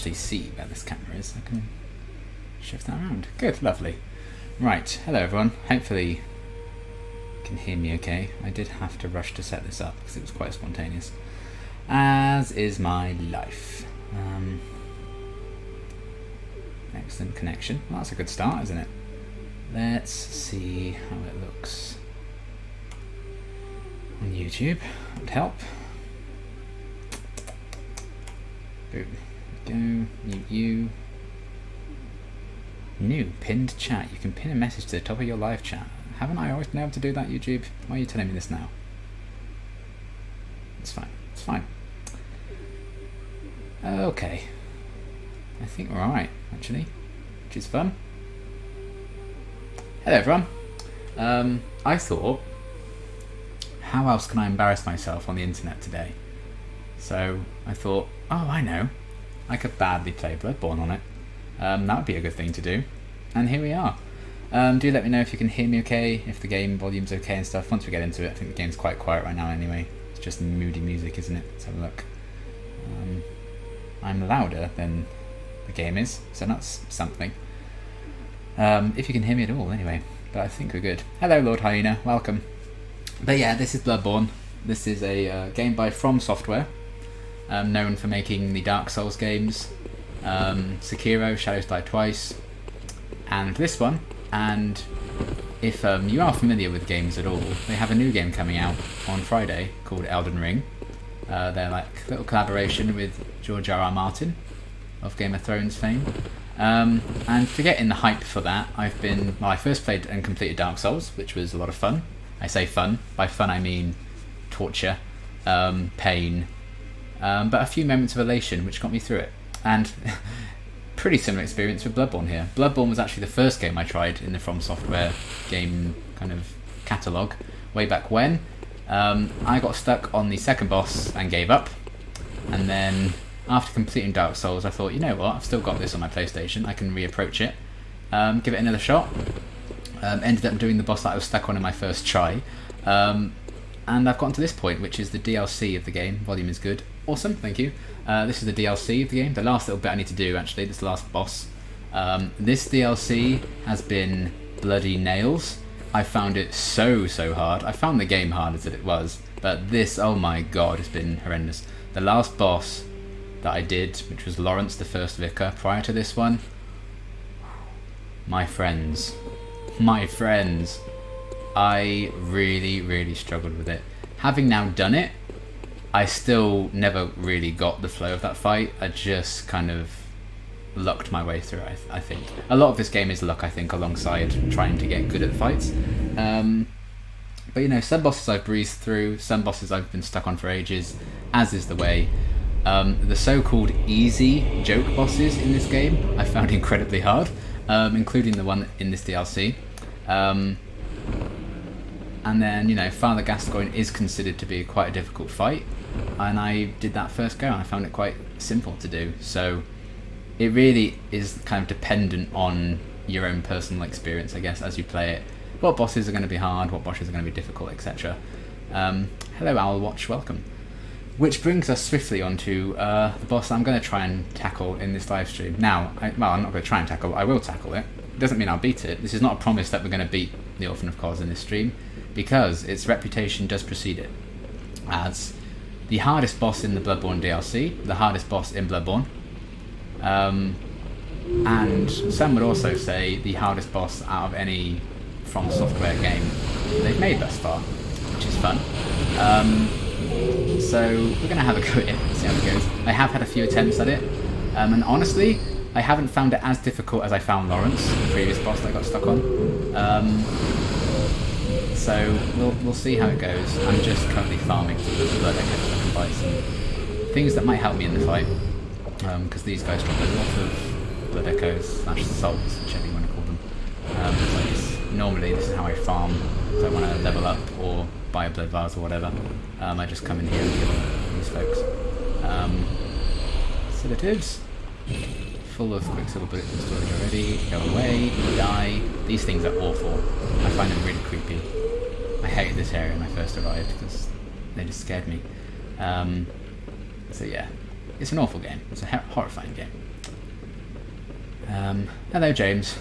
actually see where this camera is. I can shift that around. Good, lovely. Right, hello everyone. Hopefully you can hear me okay. I did have to rush to set this up because it was quite spontaneous. As is my life. Excellent connection. Well, that's a good start, isn't it? Let's see how it looks on YouTube. That would help. Boom. Go. Mute you. New pinned chat. You can pin a message to the top of your live chat. Haven't I always been able to do that, YouTube? Why are you telling me this now? It's fine. It's fine. Okay. I think we're alright, actually, which is fun. Hello, everyone. I thought, how else can I embarrass myself on the internet today? So I thought, oh, I know. I could badly play Bloodborne on it. That would be a good thing to do. And here we are. Do let me know if you can hear me okay, if the game volume's okay and stuff. Once we get into it, I think the game's quite quiet right now anyway. It's just moody music, isn't it? Let's have a look. I'm louder than the game is, so that's something. If you can hear me at all, anyway. But I think we're good. Hello, Lord Hyena. Welcome. But yeah, this is Bloodborne. This is a game by From Software, known for making the Dark Souls games, Sekiro, Shadows Die Twice, and this one. And if you are familiar with games at all, they have a new game coming out on Friday called Elden Ring. They're like a little collaboration with George R.R. Martin of Game of Thrones fame. And to get in the hype for that, I first played and completed Dark Souls, which was a lot of fun. I say fun. By fun I mean torture, pain, but a few moments of elation which got me through it. And pretty similar experience with Bloodborne here. Bloodborne was actually the first game I tried in the From Software game kind of catalogue way back when. I got stuck on the second boss and gave up. And then after completing Dark Souls, I thought, you know what, I've still got this on my PlayStation, I can reapproach it, give it another shot. Ended up doing the boss that I was stuck on in my first try. And I've gotten to this point, which is the DLC of the game. Volume is good. Awesome, thank you. This is the DLC of the game. The last little bit I need to do, actually, this last boss. This DLC has been bloody nails. I found it so hard. I found the game hard as it was, but this, oh my god, has been horrendous. The last boss that I did, which was Lawrence, the first vicar, prior to this one, my friends, I really struggled with it. Having now done it, I still never really got the flow of that fight. I just kind of lucked my way through it, I think. A lot of this game is luck, I think, alongside trying to get good at fights. But you know, some bosses I've breezed through, some bosses I've been stuck on for ages, as is the way. The so-called easy joke bosses in this game I found incredibly hard, including the one in this DLC. And then, you know, Father Gascoigne is considered to be quite a difficult fight, and I did that first go and I found it quite simple to do. So it really is kind of dependent on your own personal experience, I guess, as you play it. What bosses are going to be hard, what bosses are going to be difficult, etc. Hello Owlwatch, welcome. Which brings us swiftly onto the boss I'm going to try and tackle in this live stream. Now, I'm not going to try and tackle it, I will tackle it. It doesn't mean I'll beat it. This is not a promise that we're going to beat the Orphan of Kos in this stream, because its reputation does precede it as the hardest boss in the Bloodborne DLC, the hardest boss in Bloodborne, and some would also say the hardest boss out of any From Software game they've made thus far, which is fun. So we're going to have a go at it, see how it goes. I have had a few attempts at it, and honestly, I haven't found it as difficult as I found Lawrence, the previous boss that I got stuck on. So we'll see how it goes. I'm just currently farming for the blood echoes so I can buy some things that might help me in the fight, because these guys drop a lot of blood echoes / souls, whichever you want to call them. Normally this is how I farm if I want to level up or buy a blood vase or whatever. I just come in here and kill these folks. Sedatives. Full of quicksilver bullets in storage already. Go away, die. These things are awful. I find them really creepy. I hated this area when I first arrived because they just scared me. So yeah, it's an awful game. It's a horrifying game. Hello, James.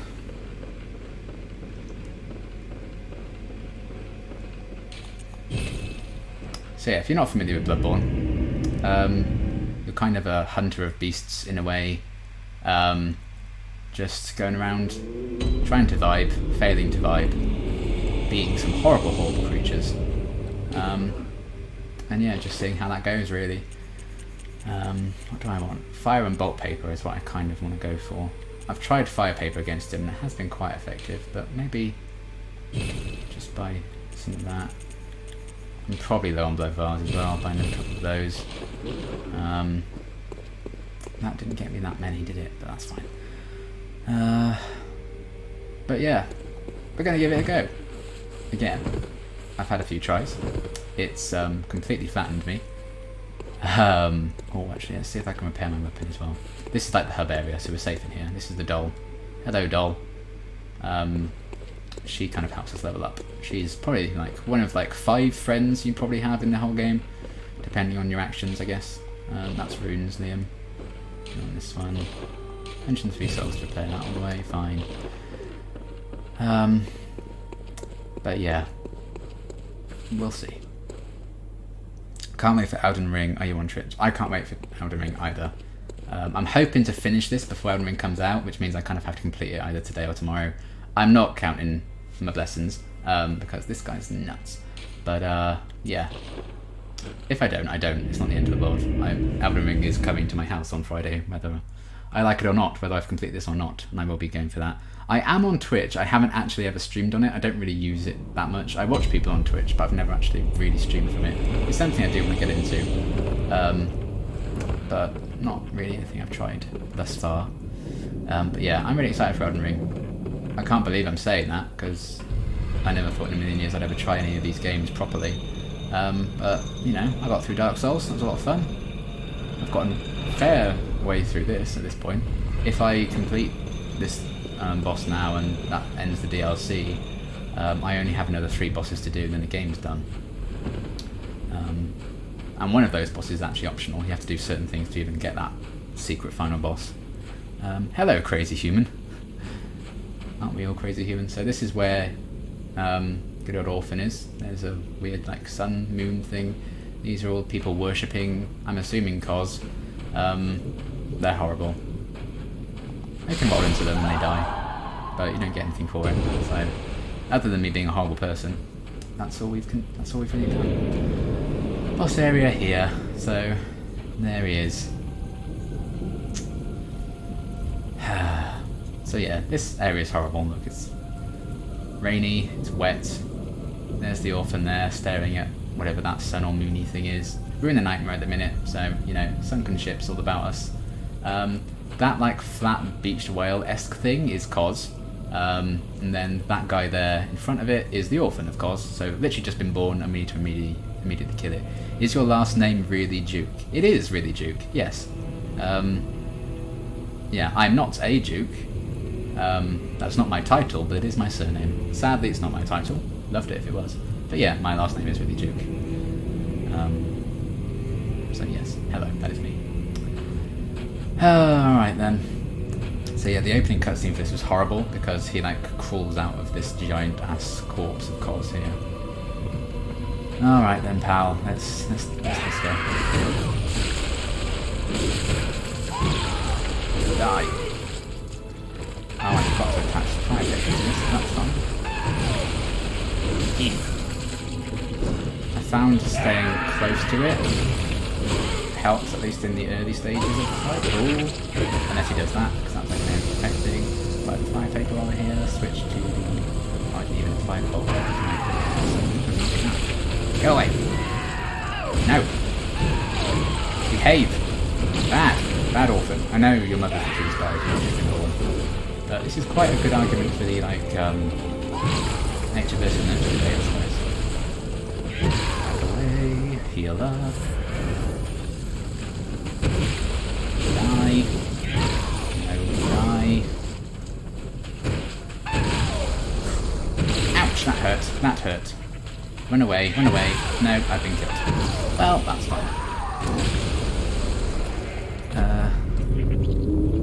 So yeah, if you're not familiar with Bloodborne, you're kind of a hunter of beasts in a way, just going around trying to vibe, failing to vibe, beating some horrible creatures, and yeah, just seeing how that goes really. What do I want? Fire and bolt paper is what I kind of want to go for. I've tried fire paper against him and it has been quite effective, but maybe just buy some of that. I'm probably low on blood vase as well, buying a couple of those. That didn't get me that many, did it? But that's fine. But yeah, we're going to give it a go. Again, I've had a few tries. It's completely flattened me. Oh, actually, let's see if I can repair my weapon as well. This is like the hub area, so we're safe in here. This is the doll. Hello, doll. She kind of helps us level up. She's probably like one of like 5 friends you probably have in the whole game, depending on your actions, I guess. That's runes, Liam. And this one. Mention 3 souls to repair that all the way, fine. But yeah, we'll see. Can't wait for Elden Ring. Are you on Twitch? I can't wait for Elden Ring either. I'm hoping to finish this before Elden Ring comes out, which means I kind of have to complete it either today or tomorrow. I'm not counting my blessings, because this guy's nuts. But yeah, if I don't, I don't. It's not the end of the world. Elden Ring is coming to my house on Friday, whether I like it or not, whether I've completed this or not, and I will be going for that. I am on Twitch. I haven't actually ever streamed on it. I don't really use it that much. I watch people on Twitch, but I've never actually really streamed from it. It's something I do want to get into, but not really anything I've tried thus far. But yeah, I'm really excited for Elden Ring. I can't believe I'm saying that, because I never thought in a million years I'd ever try any of these games properly. But, you know, I got through Dark Souls. That was a lot of fun. I've gotten a fair way through this at this point. If I complete this boss now and that ends the DLC, I only have another 3 bosses to do, then the game's done. And one of those bosses is actually optional. You have to do certain things to even get that secret final boss. Hello, crazy human. Aren't we all crazy humans? So this is where good old Orphan is. There's a weird like sun, moon thing. These are all people worshipping, I'm assuming, Kos. They're horrible. I can roll into them and they die, but you don't get anything for it. So, other than me being a horrible person, that's all we've really done. Boss area here. So there he is. So yeah, this area is horrible. Look, it's rainy, it's wet. There's the orphan there, staring at whatever that sun or moony thing is. We're in the nightmare at the minute, so you know, sunken ships all about us. That like flat beached whale-esque thing is Kos, and then that guy there in front of it is the Orphan of Kos. So literally just been born, and we need to immediately kill it. Is your last name really Duke? It is really Duke. Yes. Yeah, I'm not a Duke. That's not my title, but it is my surname. Sadly, it's not my title. Loved it if it was. But yeah, my last name is really Duke. So yes, hello, that is me. Alright then. So yeah, the opening cutscene for this was horrible because he like crawls out of this giant ass corpse of Kos here. Alright then, pal. Let's go. Die. Oh, I forgot to attach the fire deck to this, that's fun. I found staying close to it helps, at least in the early stages of the fight. Ooh. Unless he does that, because that's like an air protecting. But the fire paper over here, switch to the... I can even fire bolt. Go away. No. Behave. Bad orphan. I know your mother's accused died, but this is quite a good argument for the like nature versus nurture debate, I suppose. Out of the way, heal up. Die. No, die. Ouch, that hurt. That hurt. Run away, run away. No, I've been killed. Well, that's fine.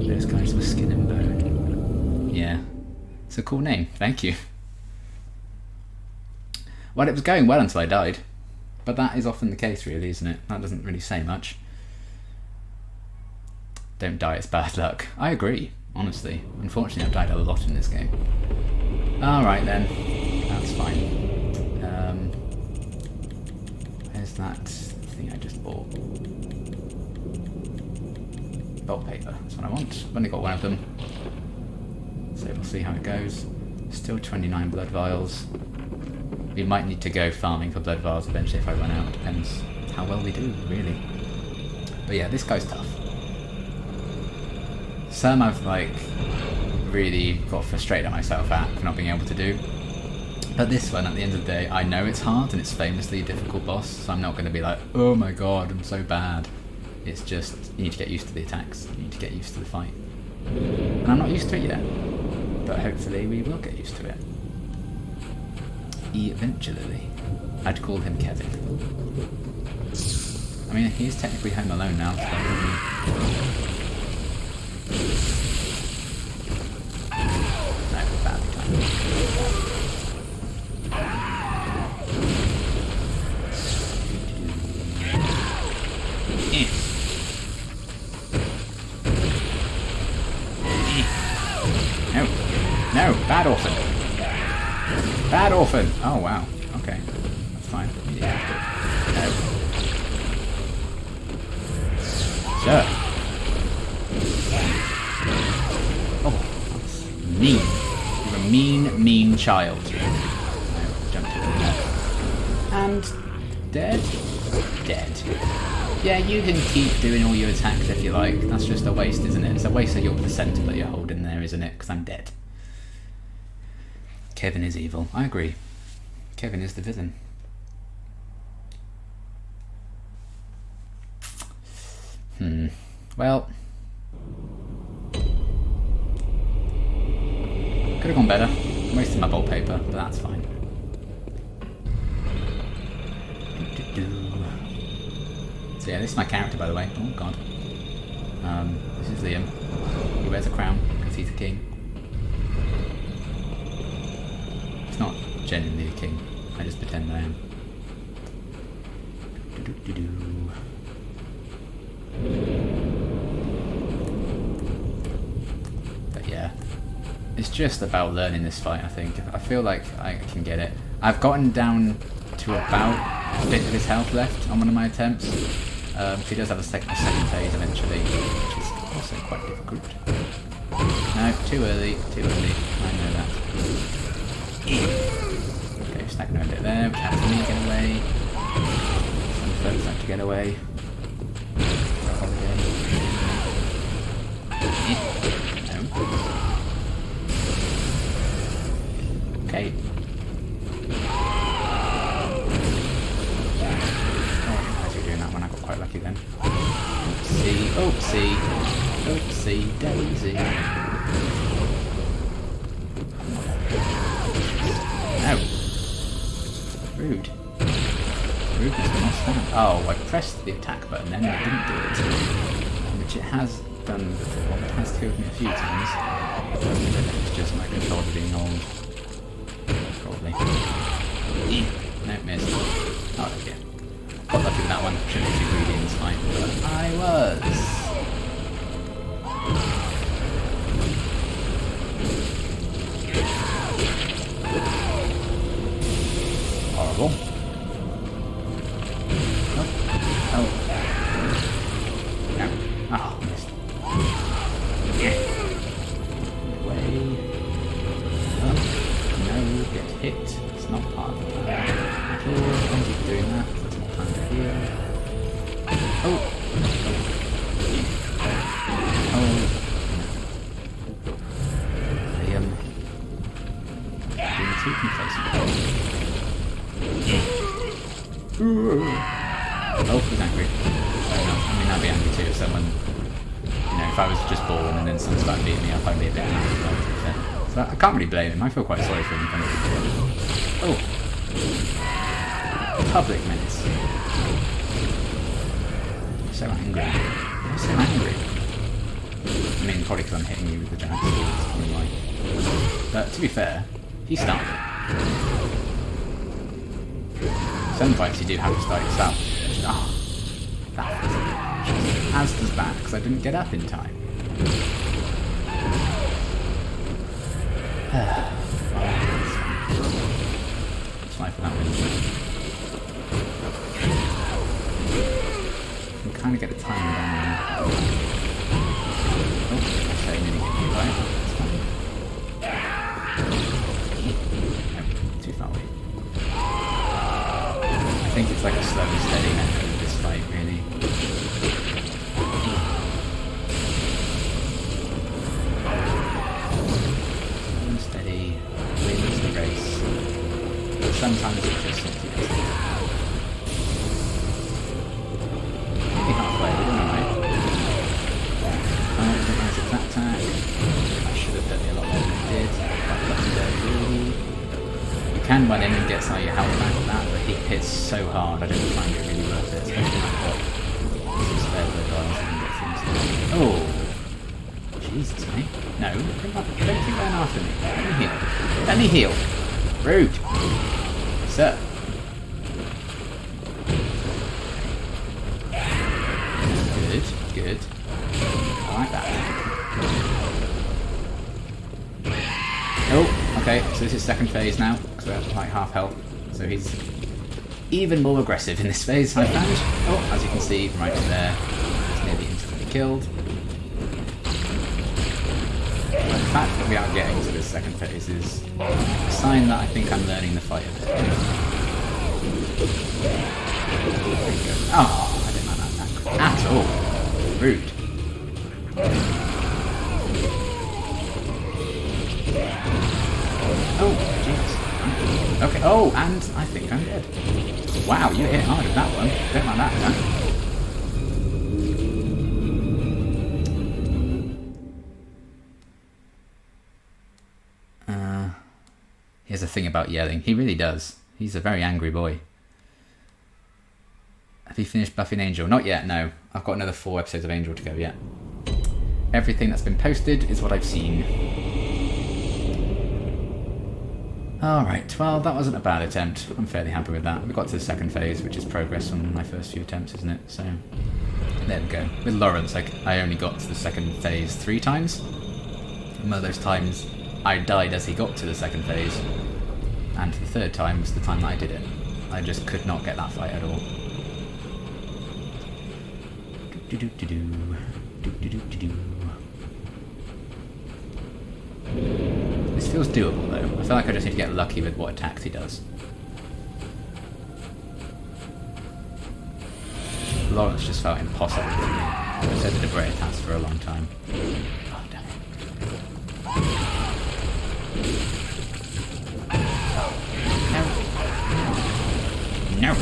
Those guys were skin and bone. Yeah. It's a cool name. Thank you. Well, it was going well until I died. But that is often the case, really, isn't it? That doesn't really say much. Don't die, it's bad luck. I agree, honestly. Unfortunately, I've died a lot in this game. Alright then. That's fine. Where's that thing I just bought? Bolt paper. That's what I want. I've only got one of them. So we'll see how it goes. Still 29 blood vials. We might need to go farming for blood vials eventually if I run out. Depends how well we do, really. But yeah, this guy's tough. Some I've like really got frustrated at myself at for not being able to do. But this one, at the end of the day, I know it's hard and it's famously a difficult boss, so I'm not going to be like, oh my god, I'm so bad. It's just, you need to get used to the attacks, you need to get used to the fight. And I'm not used to it yet, but hopefully we will get used to it. Eventually. I'd call him Kevin. I mean, he is technically home alone now, so no, bad time. No, no, bad orphan. Bad orphan. Oh wow. Okay, that's fine. Yeah. No. Sir. Oh, that's mean. You're a mean, mean child. No, jumped in there. And dead. Dead. Yeah, you can keep doing all your attacks if you like. That's just a waste, isn't it? It's a waste of your placenta that you're holding there, isn't it? Because I'm dead. Kevin is evil. I agree. Kevin is the villain. Well, could have gone better. I'm wasting my bolt paper, but that's fine. So yeah, this is my character, by the way. Oh god. This is Liam. He wears a crown because he's a king. It's not genuinely a king. I just pretend I am. But yeah, it's just about learning this fight, I think. I feel like I can get it. I've gotten down to about a bit of his health left on one of my attempts. He does have a second phase eventually, which is also quite difficult. No, too early, too early. I know that. Okay, stacking a bit there, which helps me get away. Some folks like to get away. No. Okay. Quite lucky then. Oopsie, oopsie, oopsie daisy. No. Rude. Rudeness will not stand. Oh, I pressed the attack button then and it didn't do it. Which it has done before. It has killed me a few times. I don't know if it's just my controller being old. Probably. No, missed. Oh, there we go. Got lucky with that one. Shouldn't be too greedy in this fight, but I was. Horrible. Oh. Oh. No. Oh, missed. Yeah. Way. Oh. No, get hit. It's not part of the plan at all. Thank you for doing that. Here. Oh! Oh! Being too complacent. Oh, he's angry. Fair enough. I mean, I'd be angry too if someone, you know, if I was just born and then someone started beating me up, I'd be a bit angry as well, to be fair. So I can't really blame him. I feel quite sorry for him. Oh! Public menace. So angry. I'm so angry. I mean, probably because I'm hitting you with the giant swords. But to be fair, he started it. Some fights you do have to start yourself. Oh, that was as does that, because I didn't get up in time. It's fine for that one. I can kind of get the timing down now. Oh, okay, nearly hit you, right? That's fine. No, too far away. I think it's like a slow and steady method of this fight, really. Slow and steady wins the race. But sometimes it just simply doesn't. Maybe halfway, we're doing alright. Oh, don't manage that attack. I should have done it a lot more than I did. Quite lucky there, really. You can run in and get some of your health back with that, but he hits so hard I don't find it really worth it, especially like what spare the guys and get things done. Oh! Jesus, mate. No, don't keep going after me. Let me heal. Let me heal. Rude. Sir. Good, good. I like that. Oh, okay, so this is second phase now, because we're at like half health. So he's even more aggressive in this phase, I found. Oh, as you can see, right there, he's nearly instantly killed. But the fact that we are getting to this second phase is a sign that I think I'm learning the fight a bit. Oh, I didn't like that attack at all. Rude. Oh, jeez. Okay, oh, and I think I'm dead. Wow, you hit hard with that one. Don't like that attack. He has a thing about yelling. He really does. He's a very angry boy. Have you finished Buffing Angel? Not yet, no. I've got another 4 episodes of Angel to go yet. Everything that's been posted is what I've seen. Alright, well, that wasn't a bad attempt. I'm fairly happy with that. We got to the second phase, which is progress on my first few attempts, isn't it? So, there we go. With Lawrence, I only got to the second phase 3 times. And one of those times, I died as he got to the second phase. And the third time was the time that I did it. I just could not get that fight at all. This feels doable though. I feel like I just need to get lucky with what attacks he does. Lawrence just felt impossible for me. I've said the Debray attacks for a long time. Oh, damn it. No!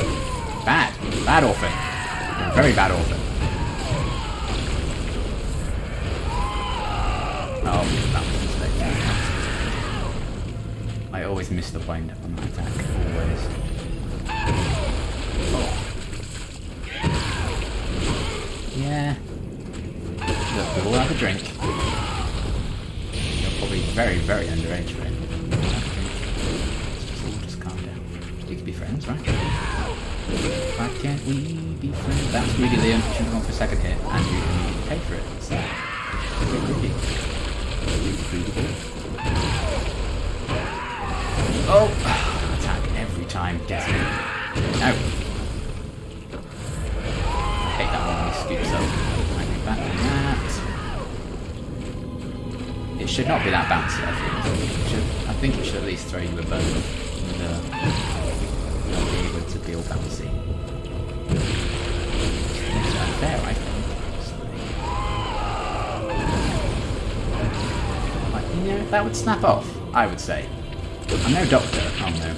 Bad! Bad Orphan! You're a very bad Orphan. Oh, that was a mistake. I always miss the wind up on that attack. Always. Oh. Yeah. Look, we all have a drink. You're probably very, very underage for it. Let's just calm down. We could be friends, right? Why can't we be friends? That was greedy, Liam. Should have gone for a second hit, and you can pay for it. So, a bit greedy. Oh! Attack every time. Gets me. No! I hate that one when he scoops up. Might be back than that. It should not be that bouncy, I think. I think it should at least throw you a bone. And, not be able to be all bouncy. It's unfair, I think. You know, that would snap off, I would say. I'm no doctor. Oh no.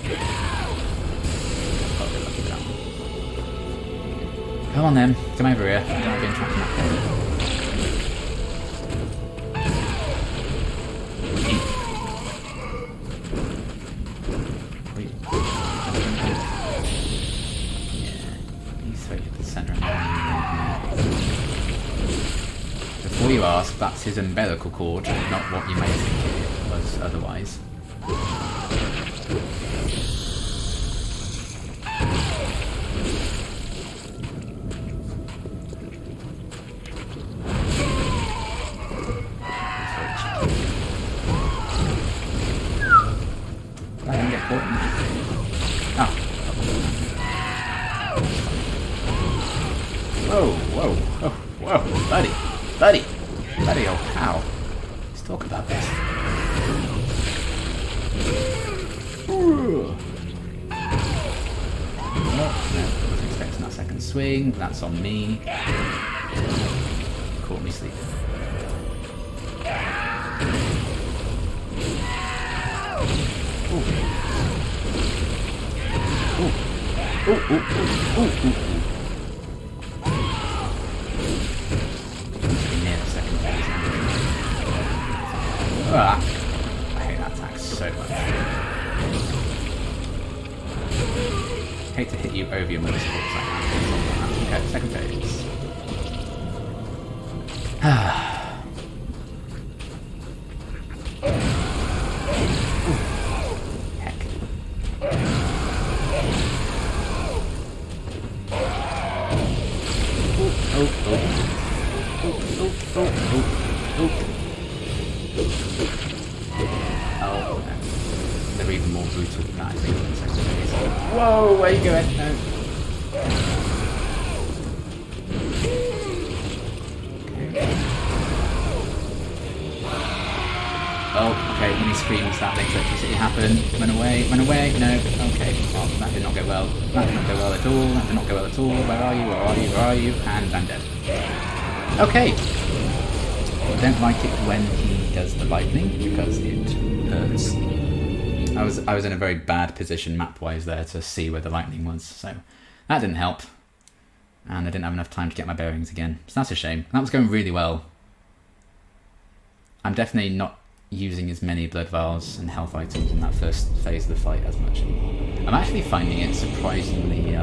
Got a bit lucky with that one. Come on then, come over here. I don't want to be entrapped in that thing. Yeah, you throw it to the centre and before you ask, that's his umbilical cord, not what you may think it was. was otherwise. I didn't get caught in that. Oh. Whoa, whoa, oh, whoa, buddy, old cow. Let's talk about this. Ooh. Oh, no, wasn't expecting that second swing. That's on me. Caught me sleeping. Ooh. Ooh. Ooh, ooh, ooh, ooh, ooh, ooh. Near the second phase now. Ah. I hate that attack so much. Hate to hit you over your motorsports like that. Okay, second phase. Heck. Oh, oh. Oh, oh, oh, oh, oh. Oh, no. They're even more brutal than that, I think, in the second phase. Whoa, where are you going? No. Oh, okay, when he screams that makes electricity happen. Run away, no, okay. Well, that did not go well. That did not go well at all, that did not go well at all. Where are you, where are you, where are you? And I'm dead. Okay. I don't like it when he does the lightning, because it hurts. I was in a very bad position map-wise there to see where the lightning was, so that didn't help. And I didn't have enough time to get my bearings again, so that's a shame. That was going really well. I'm definitely not using as many blood vials and health items in that first phase of the fight as much anymore. I'm actually finding it surprisingly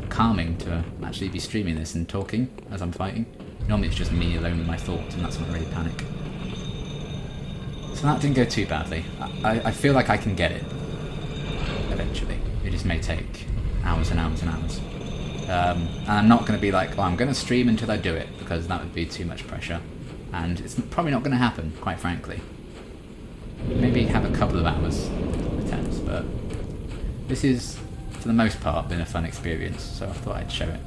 calming to actually be streaming this and talking as I'm fighting. Normally it's just me alone with my thoughts, and that's not really panic. So that didn't go too badly. I feel like I can get it eventually. It just may take hours and hours and hours. And I'm not going to be like, well, I'm going to stream until I do it, because that would be too much pressure. And it's probably not going to happen, quite frankly. Maybe have a couple of hours attempts, but this is, for the most part, been a fun experience, so I thought I'd show it.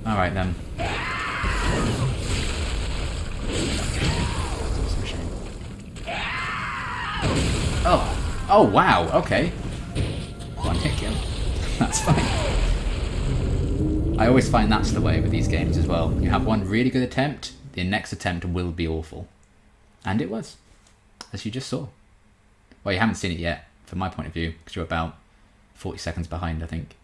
Alright then. Oh wow, okay. One hit kill. That's fine. I always find that's the way with these games as well. You have one really good attempt, the next attempt will be awful. And it was, as you just saw. Well, you haven't seen it yet, from my point of view, because you're about 40 seconds behind, I think.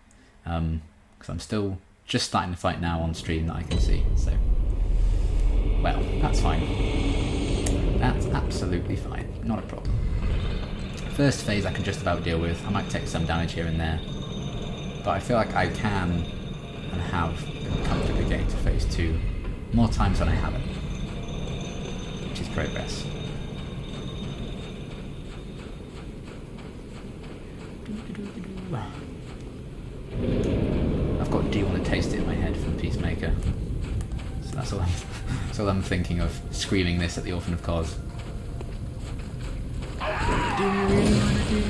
Because I'm still just starting to fight now on stream that I can see, so... Well, that's fine. That's absolutely fine, not a problem. First phase I can just about deal with. I might take some damage here and there. But I feel like I can and have been comfortably getting to phase 2 more times than I haven't, which is progress. I've got "Do you want to taste it" in my head from Peacemaker, so that's all I'm thinking of, screaming this at the Orphan of Kos. Do you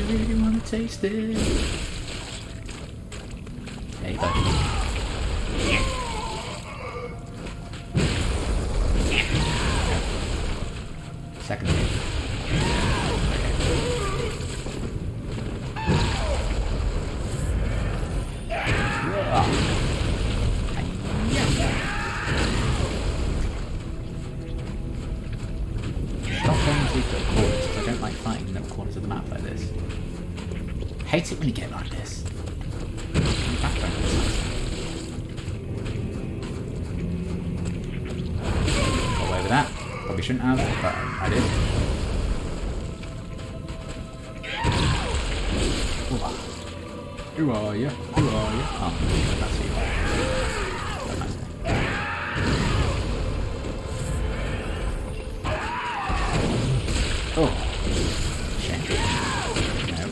really want to taste it? Hey buddy. Second hit. Stop going through the corners, because I don't like fighting in the corners of the map like this. Hate it when you get like this. Got away with that. Probably shouldn't have, but I did. Who are you? Who are you? Oh, that's you. Nice. Oh. Shit. No.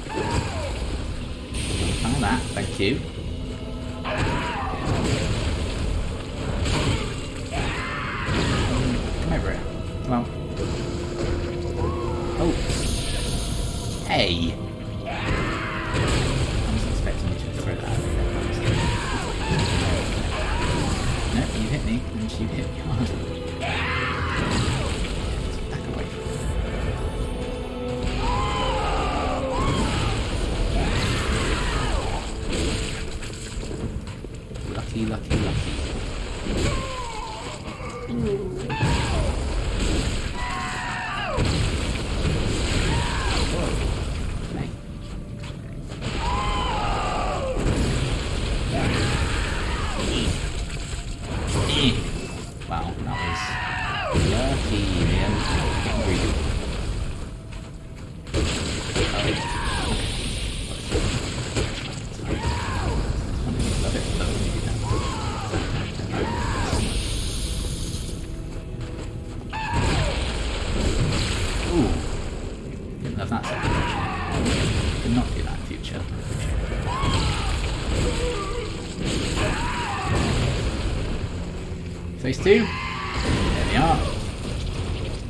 Found that. Thank you. Come over here. Come on. Oh. Hey. I wasn't expecting you to throw that at me. No, you hit me, and you hit me hard. Back away. Lucky, lucky, lucky. Whoa. Hey. Wow, that was lucky, man. Really. Love it when you do that. Ooh. Didn't love that second option. Did not do that in future. Phase 2. There we are.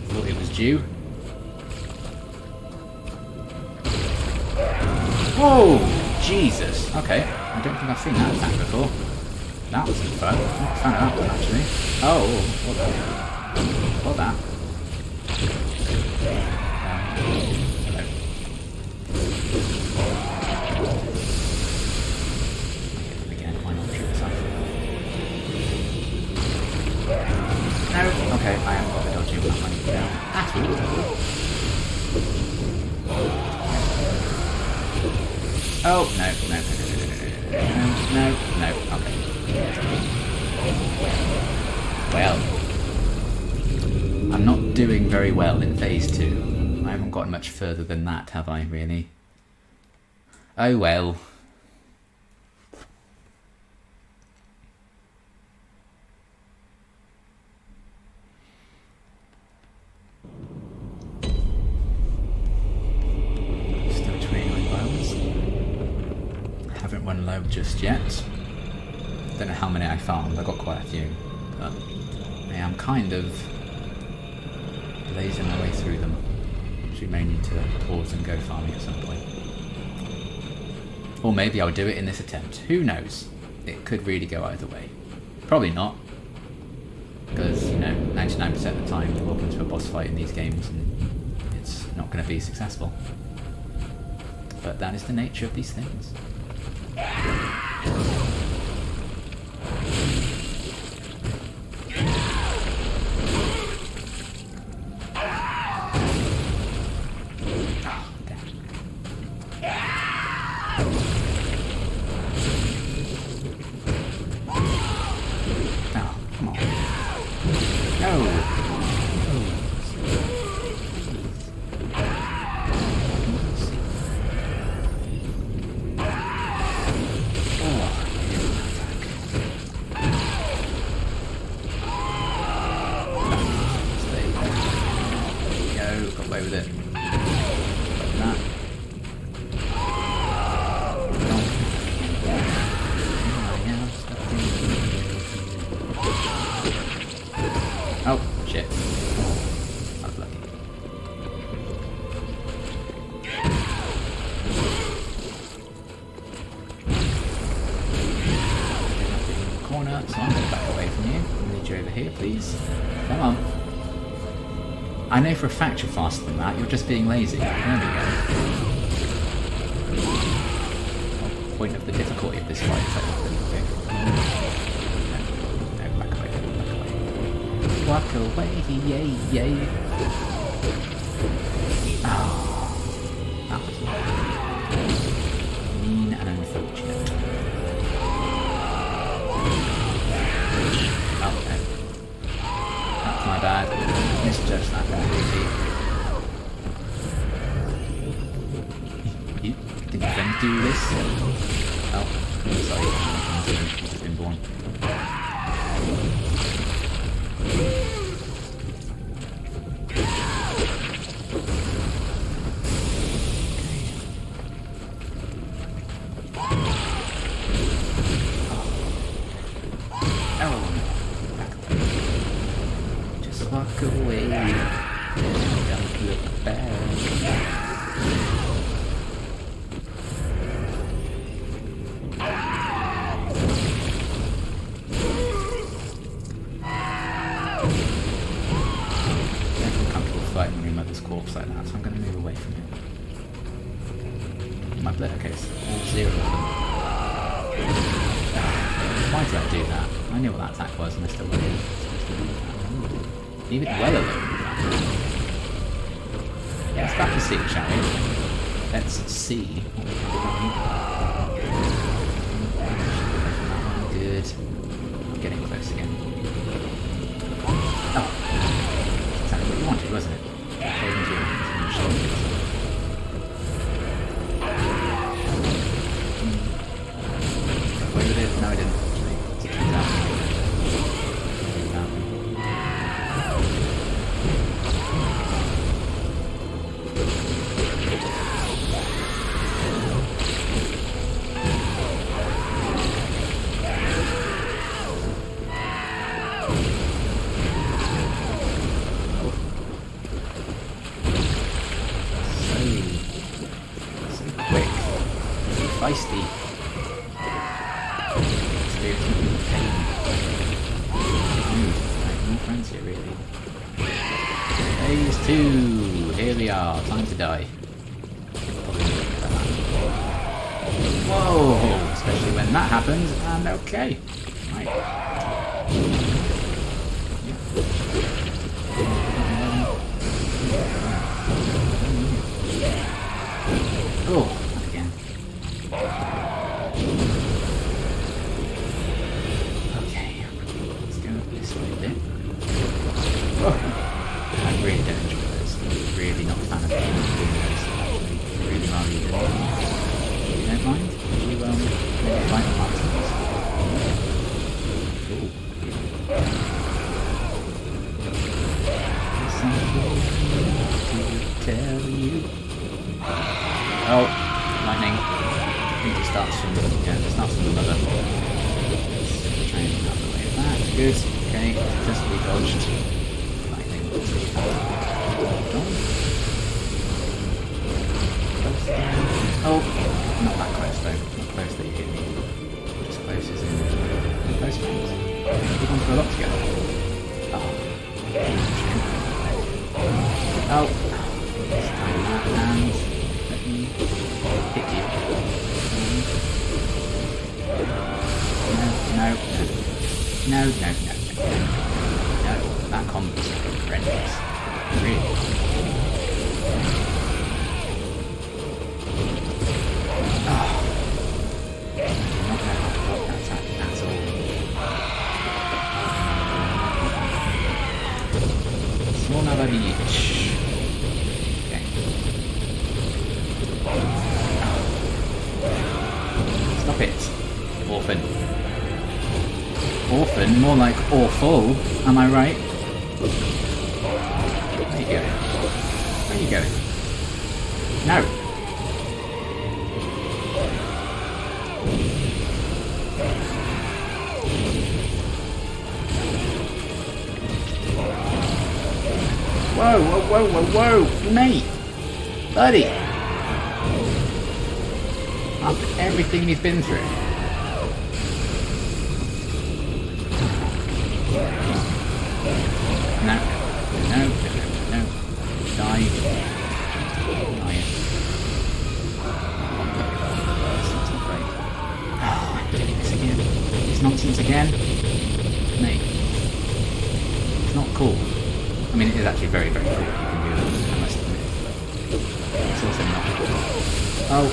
Thought it was due. Whoa! Jesus. Okay. I don't think I've seen that attack before. That wasn't fun. I'm not a fan of that one, actually. Oh, what that? What that? Hello. Again, why not shoot this off? No, okay, I haven't got the dodgy one when it's down at all. Oh, no, okay. Well, I'm not doing very well in phase 2. I haven't gotten much further than that, have I, really? Oh well. Run low just yet. Don't know how many I farmed, I got quite a few, but I am kind of blazing my way through them, which we may need to pause and go farming at some point. Or maybe I'll do it in this attempt, who knows? It could really go either way. Probably not, because, you know, 99% of the time you walk into a boss fight in these games and it's not going to be successful. But that is the nature of these things. Oh, shit. I was lucky. Corner, so I'm going to back away from you. I need you over here, please. Come on. I know for a fact you're faster than that, you're just being lazy. There we go. Oh, point of the difficulty of this fight is that no, back away, back away. Walk away, yay, yay. Oh, that was mean and unfortunate. Oh, no. That's my bad. Misjudged that completely. You did your friend do this? Oh, sorry. He's just been born. mother's corpse like that, so I'm going to move away from it. My blood, okay, it's all 0 of them. Why did I do that? I knew what that attack was and I still wasn't supposed to do that. Leave it well alone. Yeah, let's back to see, shall we? Let's see what we can do. Good. I'm getting close again. Oh. Exactly what you wanted, wasn't it? Holding to your shoulders. Wait with it? No, I didn't actually. It turns out. Feisty. Experiencing pain. No friends here, really. Phase 2. Here we are. Time to die. Whoa! Especially when that happens. And okay. Right. Oh. Okay, let's go this way a bit. Oh, I really don't enjoy those. I'm really not a fan of doing those. Actually, really rather you don't. You don't mind? You fight the monsters. Ooh. Something to tell you. Oh, lightning. I think it starts from the mother. Try and get out of the way of that. Good. Okay, successfully dodged. Lightning. Oh, not that close though. Not close that you hit me. Just close as in close frames. We've gone through a lot together. Oh. Oh. Let's time that and let me hit you. No, that combo's horrendous. Really. Oh. I do not know how to block that attack at all. Small beach. Okay. Stop it. Orphan. Orphan? More like awful. Am I right? Where you going? Where you going? No. Whoa, whoa, whoa, whoa, whoa! Mate! Buddy! After everything he's been through. No. Die. Die. Oh, I'm doing this again. This nonsense again. Mate. It's not cool. I mean, it is actually very, very cool. You can do that, I must admit. It's also not cool. Oh,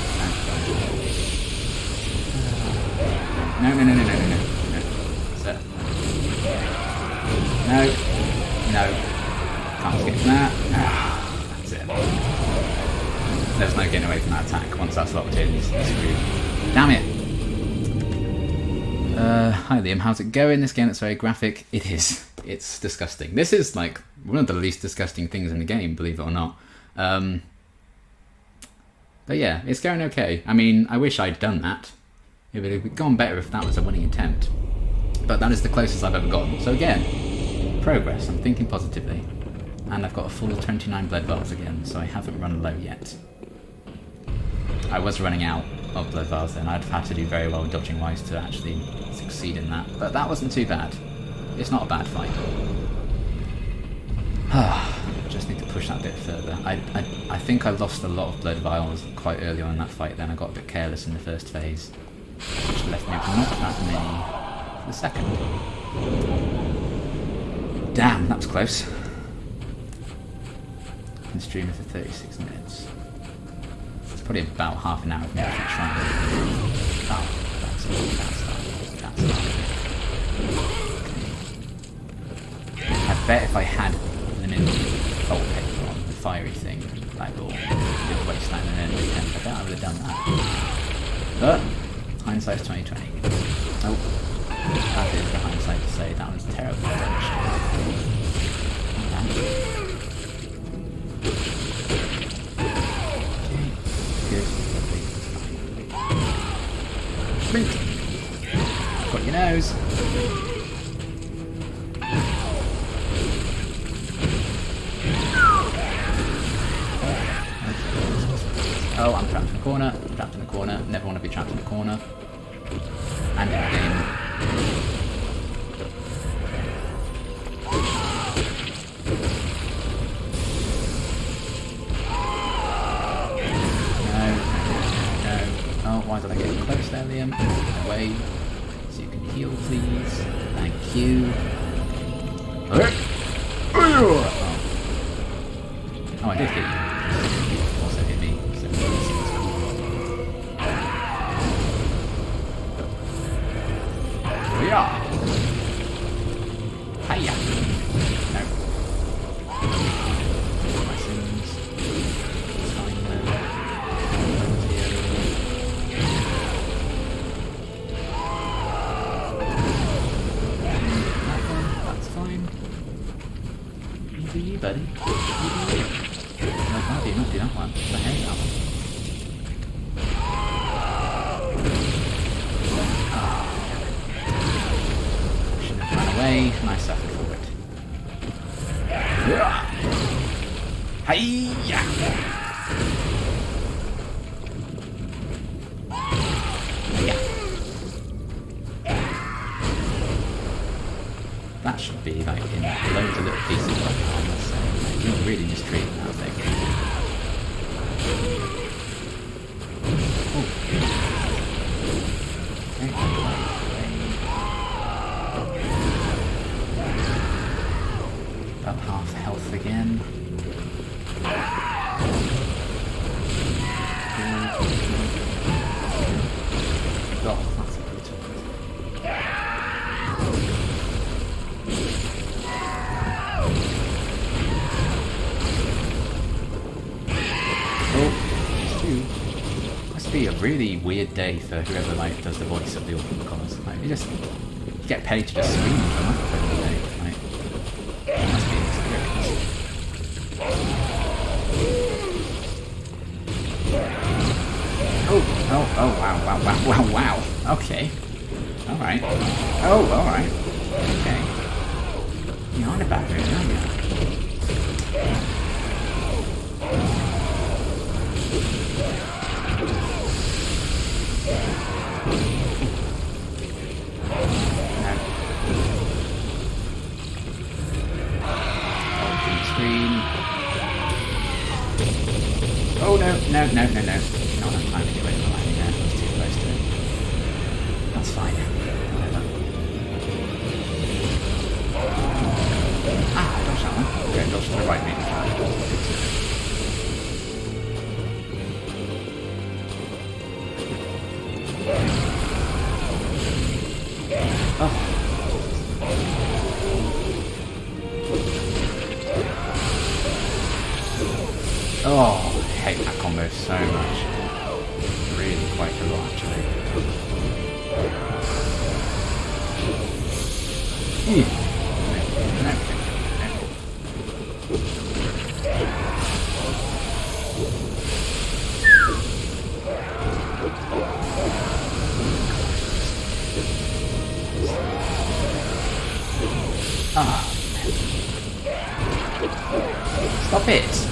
no. No. Sir. No. Can't skip that. That's it. There's no getting away from that attack. Once that's locked in, he's screwed. Damn it! Hi Liam, how's it going? This game that's very graphic. It is. It's disgusting. This is like one of the least disgusting things in the game, believe it or not. But yeah, it's going okay. I mean, I wish I'd done that. It would have gone better if that was a winning attempt. But that is the closest I've ever gotten. So again, progress. I'm thinking positively. And I've got a full 29 blood vials again, so I haven't run low yet. I was running out of blood vials then. I'd have had to do very well dodging wise to actually succeed in that. But that wasn't too bad. It's not a bad fight. just need to push that a bit further. I think I lost a lot of blood vials quite early on in that fight, then I got a bit careless in the first phase, which left me with not that many for the second. Damn, that was close. Been streaming for 36 minutes. It's probably about half an hour of me actually trying. Oh, that's I bet if I had them in Bolt Paper on the fiery thing, like or did the wasteland and then the tent, I bet I would have done that. But hindsight's 2020. Oh, that is the hindsight to say that was terrible. Good. Blink. Got your nose. Oh, I'm trapped in the corner. Trapped in the corner. Never want to be trapped in the corner. And in the game. Why did I get close there, Liam? Get away. So you can heal, please. Thank you. Oh, I did hit you. You also hit me. So yeah. Hiya. No. My sins. It's fine though. Do you, buddy? You do you. No, can't do that one. I hate that one. Shouldn't have run away, and I suffered for it. Hi-ya! That should be like in loads of little pieces like that. So you're really mistreating that thing. Oh. About half health again. Oh, that's a brutal one. Must be a really weird day for whoever like does the voice of the Orphan of Kos. Like you get paid to just scream for a microphone all day. Like it must be an experience. Oh wow. Okay. Alright. Oh, alright. Okay. You're on a bad mood, aren't you? Oh no. Not enough time to get away from the lightning there. I was too close to it. That's fine. Whatever. Ah, dodge that one. Okay, dodge to the right maybe. Oh. Oh, I hate that combo so much. Really quite a lot, actually. Ah. Stop it!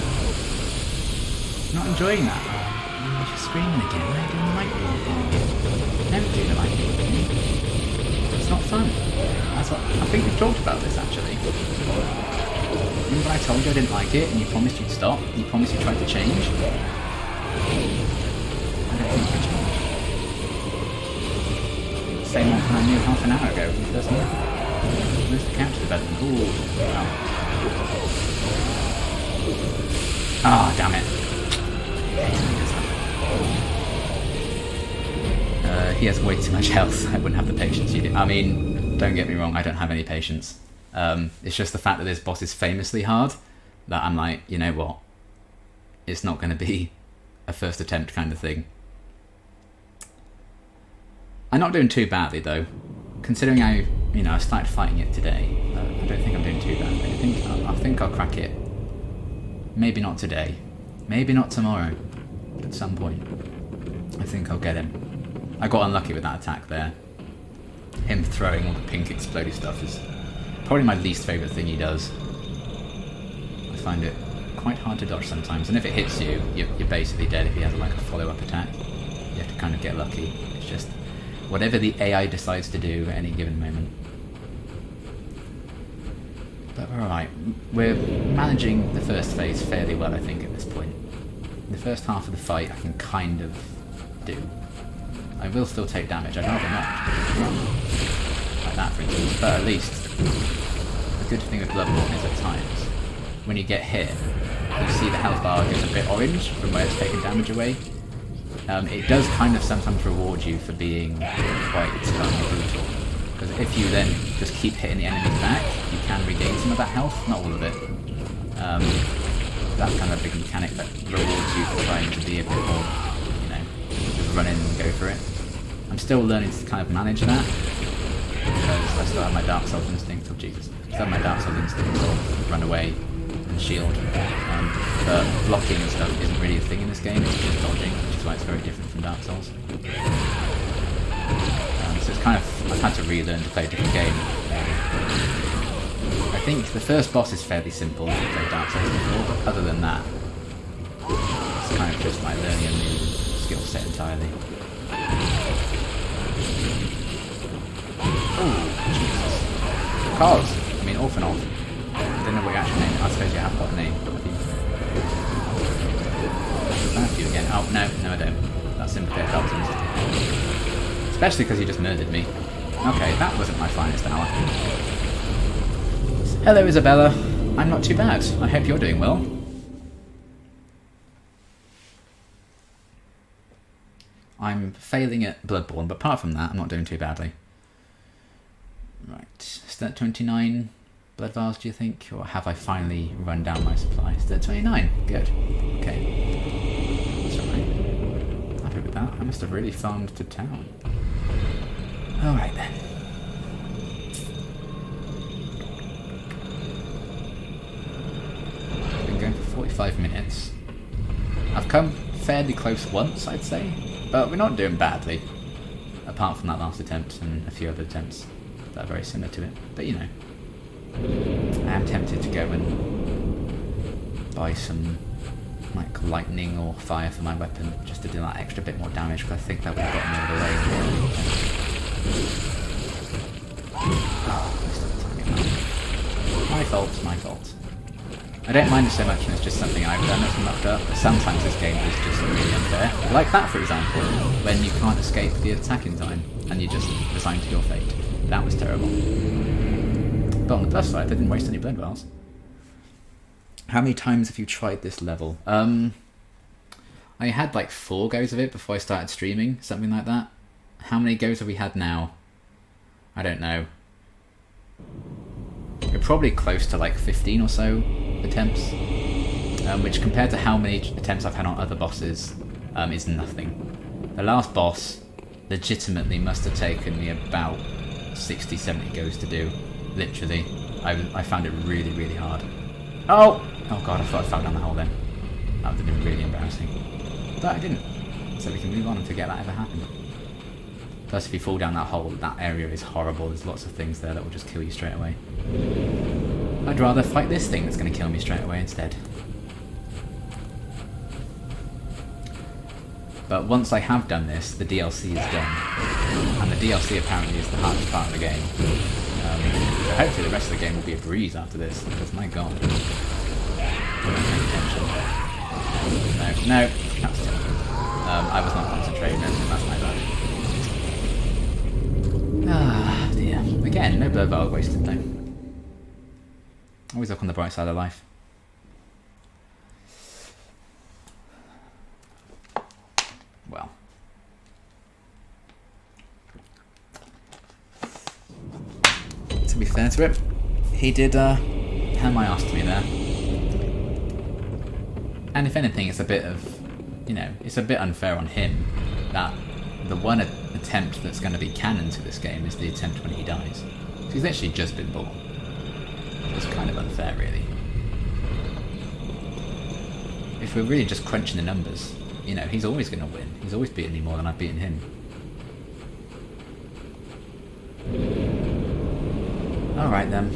Not enjoying that. You're just screaming again. Now you're doing the mic walk again. Never do the mic walk again. It's not fun. That's what I think we've talked about this actually. Remember I told you I didn't like it, and you promised you'd stop? You promised you tried to change? I don't think you changed. Same one I knew half an hour ago when you first met. Where's the character development? Ooh, wow. Ah, damn it. He has way too much health. I wouldn't have the patience you do. I mean, don't get me wrong, I don't have any patience. It's just the fact that this boss is famously hard that I'm like, you know what? It's not going to be a first attempt kind of thing. I'm not doing too badly though. Considering I started fighting it today, I don't think I'm doing too badly. I think I'll crack it. Maybe not today. Maybe not tomorrow. But at some point, I think I'll get him. I got unlucky with that attack there. Him throwing all the pink explodey stuff is probably my least favourite thing he does. I find it quite hard to dodge sometimes, and if it hits you, you're basically dead if he has like a follow-up attack. You have to kind of get lucky. It's just whatever the AI decides to do at any given moment. But we're alright. We're managing the first phase fairly well, I think, at this point. The first half of the fight I can kind of do. I will still take damage, I'd rather not. Like that, for instance. But at least, the good thing with Bloodborne is at times, when you get hit, you see the health bar gets a bit orange from where it's taking damage away. It does kind of sometimes reward you for being quite brutal. Because if you then just keep hitting the enemies back, you can regain some of that health, not all of it. That's kind of a big mechanic that rewards you for trying to be a bit more, just run in and go for it. I'm still learning to kind of manage that, because I still have my Dark Souls instinct, I still have my Dark Souls instinct of run away and shield. But blocking and stuff isn't really a thing in this game, it's just dodging, which is why it's very different from Dark Souls. So it's kind of, I've had to relearn to play a different game. I think the first boss is fairly simple if you play Dark Souls before, but other than that, it's kind of just like learning a new skill set entirely. Oh, Jesus. Kos! I mean, Orphan of. I don't know what your actual name is. I suppose you have got a name. Thank you again. Oh, no, I don't. That's simply a thousand. Especially because you just murdered me. Okay, that wasn't my finest hour. Hello, Isabella. I'm not too bad. I hope you're doing well. I'm failing at Bloodborne, but apart from that, I'm not doing too badly. Right, still at 29 blood vials, do you think? Or have I finally run down my supply? Still at 29. Good. Okay. That's alright. Happy with that. I must have really farmed to town. Alright then. I've been going for 45 minutes. I've come fairly close once, I'd say. But we're not doing badly. Apart from that last attempt and a few other attempts that are very similar to it. But you know. I am tempted to go and buy some like lightning or fire for my weapon just to do that extra bit more damage, because I think that would have gotten me all the way. Oh, my fault, my fault. I don't mind it so much when it's just something I've done that's mucked up, but sometimes this game is just really unfair. Like that, for example, when you can't escape the attack in time and you just resign to your fate. That was terrible. But on the plus side, I didn't waste any blood vials. How many times have you tried this level? I had like 4 goes of it before I started streaming, something like that. How many goes have we had now? I don't know. We're probably close to like 15 or so attempts, which compared to how many attempts I've had on other bosses is nothing. The last boss legitimately must have taken me about 60-70 goes to do, literally. I found it really, really hard. Oh god, I thought I fell down the hole then. That would have been really embarrassing. But I didn't, so we can move on and forget that ever happened. Plus if you fall down that hole, that area is horrible, there's lots of things there that will just kill you straight away. I'd rather fight this thing that's going to kill me straight away instead. But once I have done this, the DLC is done. And the DLC apparently is the hardest part of the game. So hopefully the rest of the game will be a breeze after this, because my god. No, that's still. I was not concentrating, that's my bad. Ah, dear. Again, no blood vial wasted though. Always look on the bright side of life. Well. To be fair to him, he did hand my ass to me there. And if anything, it's a bit of, you know, it's a bit unfair on him that the one attempt that's going to be canon to this game is the attempt when he dies. So he's literally just been born. It's kind of unfair, really. If we're really just crunching the numbers, you know, he's always going to win. He's always beaten me more than I've beaten him. Alright then.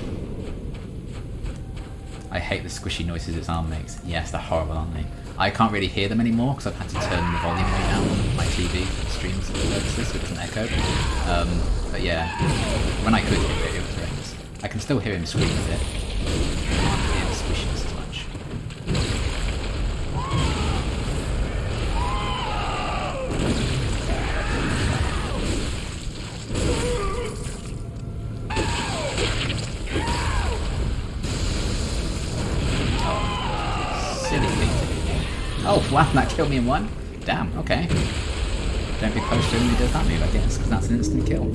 I hate the squishy noises its arm makes. Yes, they're horrible, aren't they? I can't really hear them anymore because I've had to turn the volume way down on my TV streams purposes so it doesn't echo. But yeah, when I could hear it, it was horrendous. I can still hear him scream a bit. I can't hear the squishiness as much. Oh wow, that killed me in one? Damn, okay. Don't be close to him when he does that move, I guess, because that's an instant kill.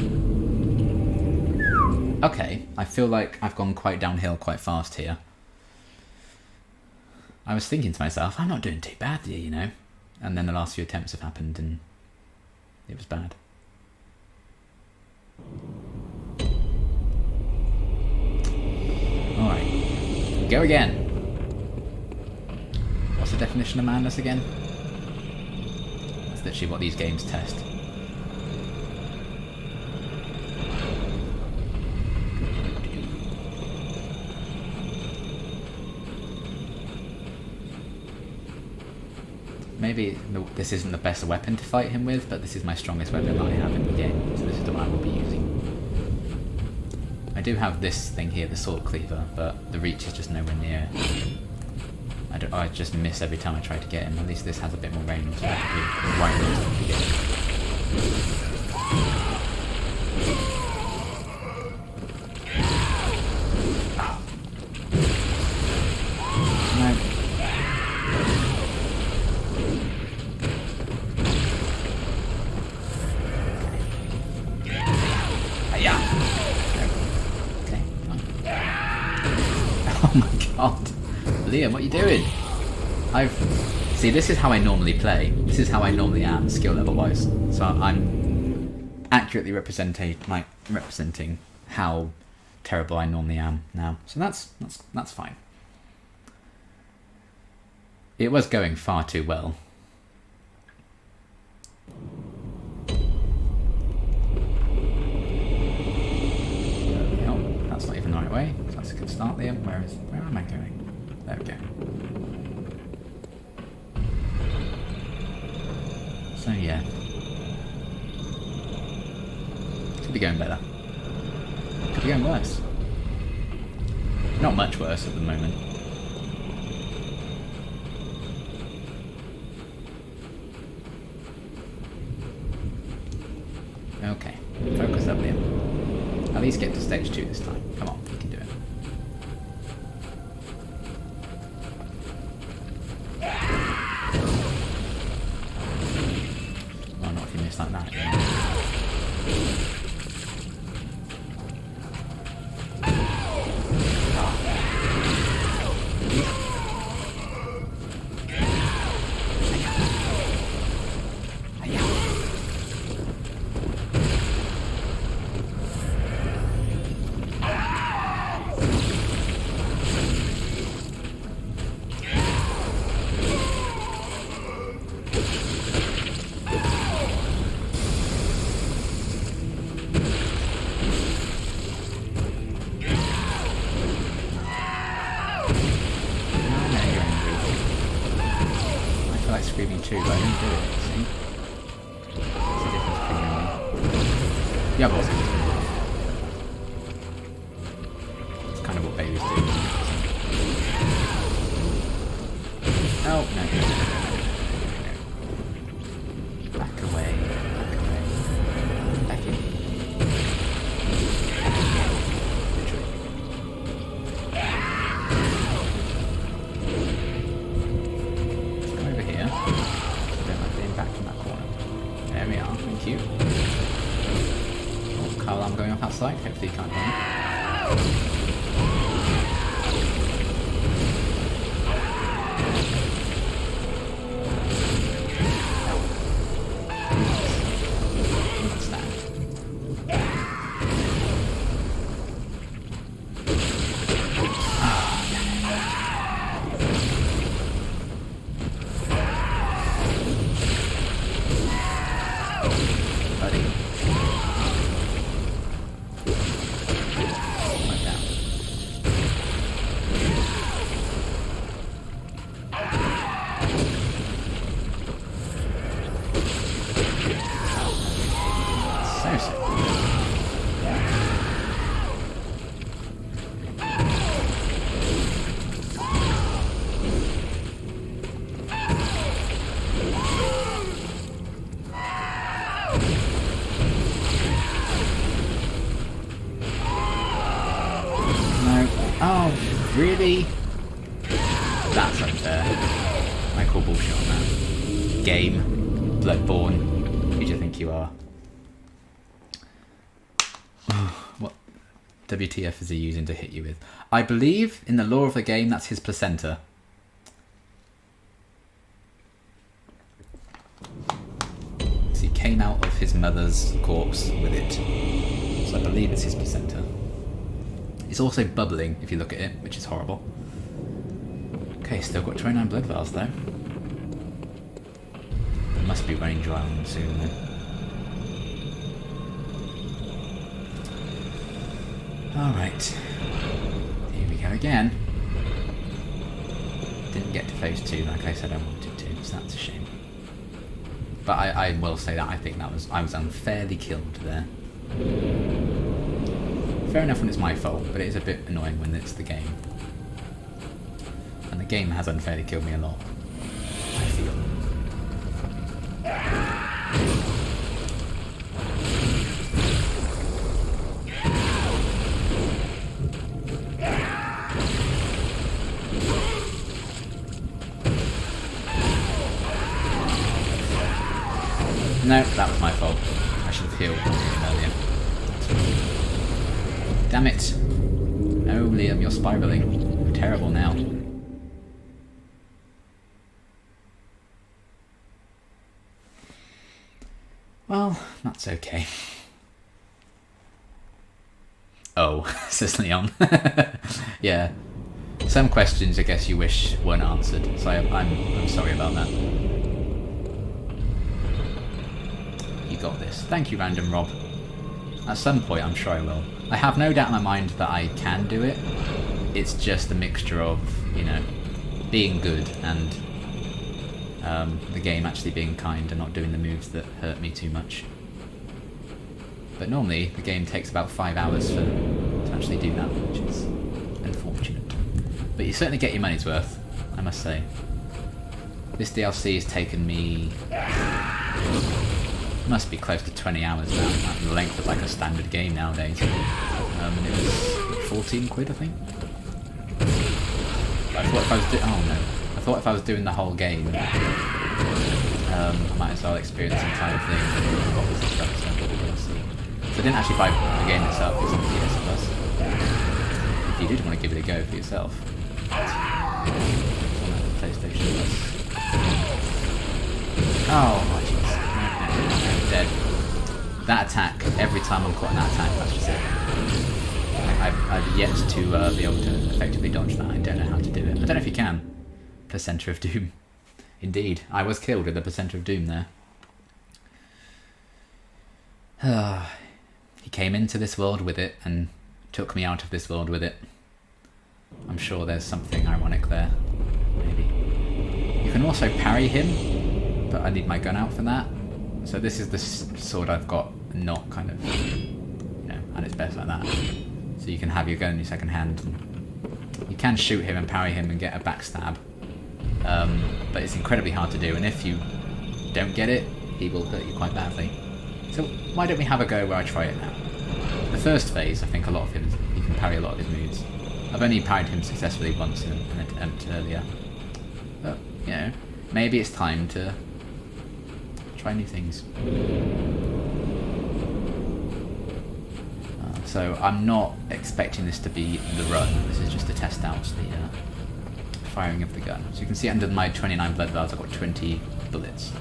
Okay, I feel like I've gone quite downhill quite fast here. I was thinking to myself, I'm not doing too bad here, you know? And then the last few attempts have happened and it was bad. Alright, go again. What's the definition of madness again? That's literally what these games test. Maybe this isn't the best weapon to fight him with, but this is my strongest weapon that I have in the game, so this is the one I will be using. I do have this thing here, the sword cleaver, but the reach is just nowhere near. I just miss every time I try to get him. At least this has a bit more range, so I have to be right close to get him. Oh. No. Yeah. Okay, fine. Oh my god. Liam, what are you doing? See, this is how I normally play. This is how I normally am, skill level wise. So I'm accurately representing how terrible I normally am now. So that's fine. It was going far too well. Oh, that's not even the right way. So that's a good start, Liam. Where am I going? There we go. So yeah. Could be going better. Could be going worse. Not much worse at the moment. Okay. Focus up, Liam. At least get to stage 2 this time. Come on, you can do it. Like that. Screaming too, but I didn't do it, see? What's the difference between you and me? Yeah, but Oh, no. Back away. Back away. Back in. Literally. Let's go over here. I don't like being back in that corner. There we are. Thank you. Oh, car alarm going off outside. Hopefully you can't hear me. Oh, really? That's unfair. I call bullshit on that. Game. Bloodborne. Who do you think you are? What WTF is he using to hit you with? I believe, in the lore of the game, that's his placenta. So he came out of his mother's corpse with it. So I believe it's his placenta. It's also bubbling if you look at it, which is horrible. Okay, still got 29 blood vials though. It must be running dry on them soon then. Alright. Here we go again. Didn't get to phase 2 like I said I wanted to, so that's a shame. But I will say that I think I was unfairly killed there. Fair enough when it's my fault, but it is a bit annoying when it's the game. And the game has unfairly killed me a lot, I feel. No, that was my fault. I should have healed earlier. Damn it. No, Liam, you're spiraling. You're terrible now. Well, that's okay. Oh, says Leon. Yeah. Some questions I guess you wish weren't answered, so I'm sorry about that. You got this. Thank you, Random Rob. At some point, I'm sure I will. I have no doubt in my mind that I can do it. It's just a mixture of, you know, being good and the game actually being kind and not doing the moves that hurt me too much. But normally, the game takes about 5 hours to actually do that, which is unfortunate. But you certainly get your money's worth, I must say. This DLC has taken me... must be close to 20 hours now, the length of like a standard game nowadays. And it was 14 quid, I think. I thought if I was I thought if I was doing the whole game, I might as well experience the entire thing with boxes and stuff, so I didn't actually buy the game itself, it was on PS Plus. If you did want to give it a go for yourself, it's on PlayStation Plus. Oh my jeez. I'm dead. That attack, every time I'm caught in that attack, that's just it. I've yet to be able to effectively dodge that. I don't know how to do it. I don't know if you can. Placenta of Doom. Indeed, I was killed with the Placenta of Doom there. He came into this world with it and took me out of this world with it. I'm sure there's something ironic there. Maybe. You can also parry him, but I need my gun out for that. So this is the sword I've got, not kind of, you know, and it's best like that. So you can have your gun in your second hand. You can shoot him and parry him and get a backstab, But it's incredibly hard to do, and if you don't get it, he will hurt you quite badly. So why don't we have a go where I try it now? The first phase, I think a lot of him, you can parry a lot of his moves. I've only parried him successfully once in an attempt earlier. But, you know, maybe it's time to try new things. So I'm not expecting this to be the run. This is just to test out the firing of the gun. So you can see under my 29 blood vials I've got 20 bullets.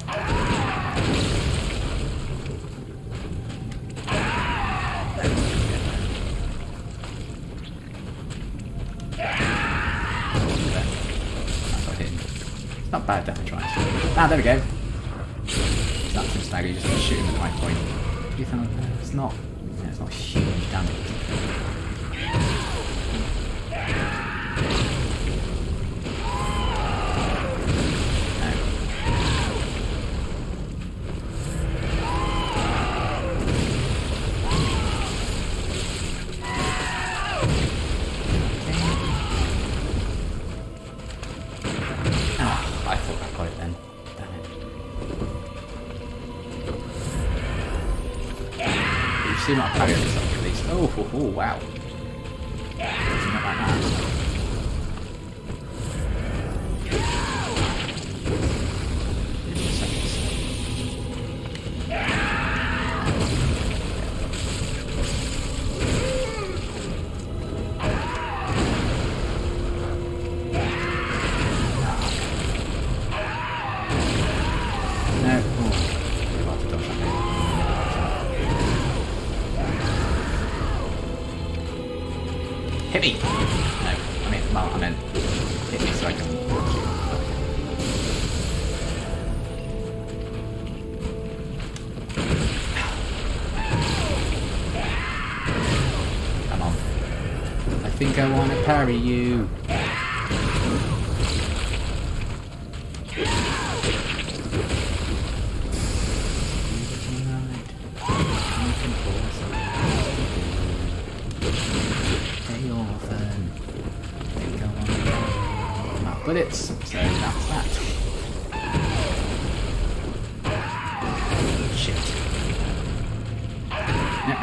It's not bad damage, right? Ah, there we go. That's some stagger, you just want to shoot him at the right point. You found it's not huge damage. See what I parry this up at least. Oh, wow. Not like that. Hit me! No, I meant hit me so I can shoot. Come on. I think I want to parry you. Bullets, so that's that. Shit. No.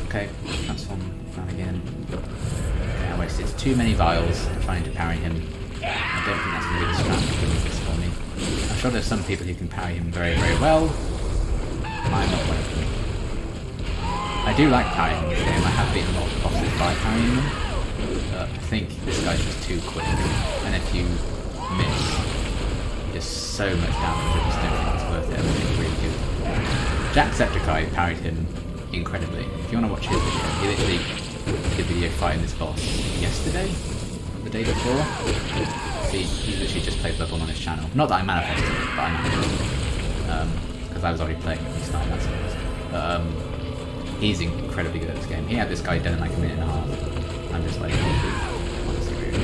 Okay, transform that again. Okay, I wasted too many vials trying to parry him. I don't think that's a really strategy for me. I'm sure there's some people who can parry him very, very well. I'm not one of them. I do like parrying in this game. I have beaten a lot of bosses by parrying them. I think this guy's just too quick, and if you miss, just so much damage, I just don't think it's worth it. I think it's really good. Jacksepticeye parried him incredibly. If you want to watch his video, he literally did a video fighting this boss yesterday, the day before. See, he literally just played Bloodborne on his channel. Not that I manifested it, but I managed because I was already playing when he started that series. But he's incredibly good at this game. He had this guy done in like a minute and a half. I'm just like, honestly weird.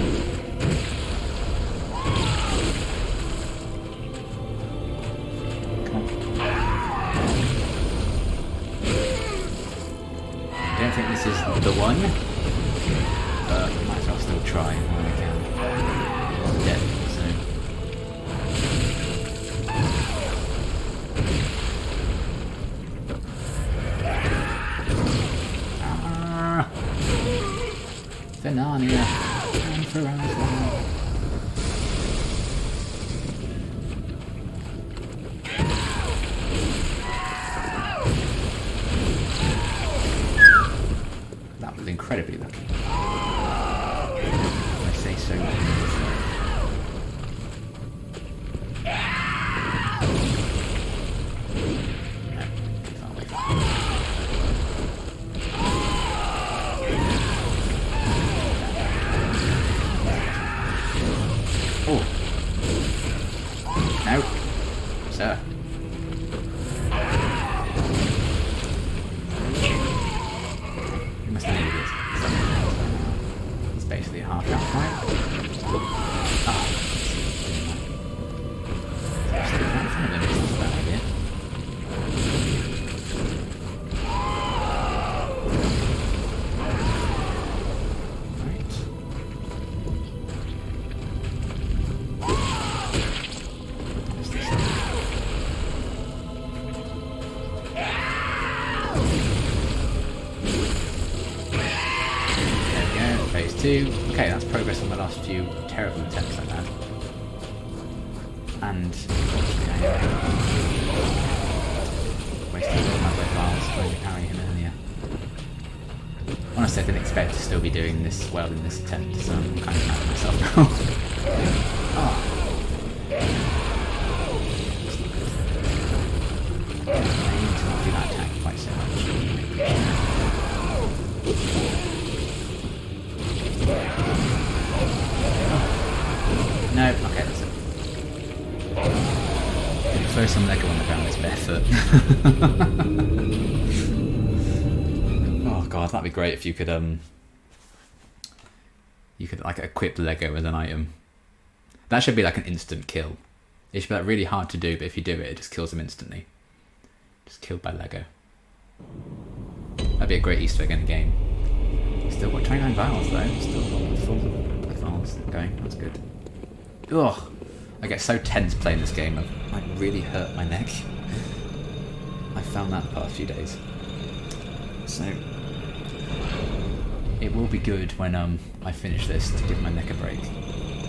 Come on. I don't think this is the one, but I might as well still try when I can. I'm dead, Narnia and Horizon. That was incredibly lucky. I say so. Oh. No. Sir. You must have needed this. It's basically a half-round fight. Ah. Just stick right in front of him. It's not a bad idea. 2. Okay, that's progress on the last few terrible attempts I've had. And unfortunately I wasted all my red vials trying to parry him earlier. Honestly, I didn't expect to still be doing this well in this attempt, so I'm kind of mad at myself now. Oh. I need to not do that attack quite so much. Oh. No, okay, that's it. Throw some Lego on the ground with his bare foot. Oh god, that'd be great if you could like equip Lego as an item. That should be like an instant kill. It should be like really hard to do, but if you do it, it just kills them instantly. Just killed by Lego. That'd be a great Easter egg in the game. Still got 29 vials though. Still got full of vials going. That's good. Ugh. I get so tense playing this game. I really hurt my neck. I found that the past few days. So it will be good when I finish this to give my neck a break.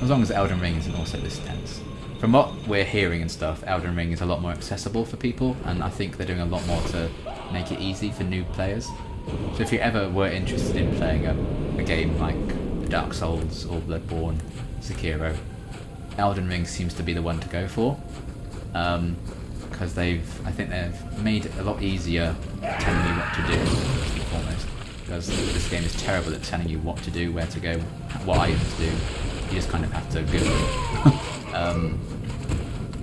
As long as Elden Ring isn't also this tense. From what we're hearing and stuff, Elden Ring is a lot more accessible for people, and I think they're doing a lot more to make it easy for new players. So if you ever were interested in playing a game like Dark Souls or Bloodborne, Sekiro, Elden Ring seems to be the one to go for. Because I think they've made it a lot easier telling you what to do, almost. Because this game is terrible at telling you what to do, where to go, what items to do. You just kind of have to Google it.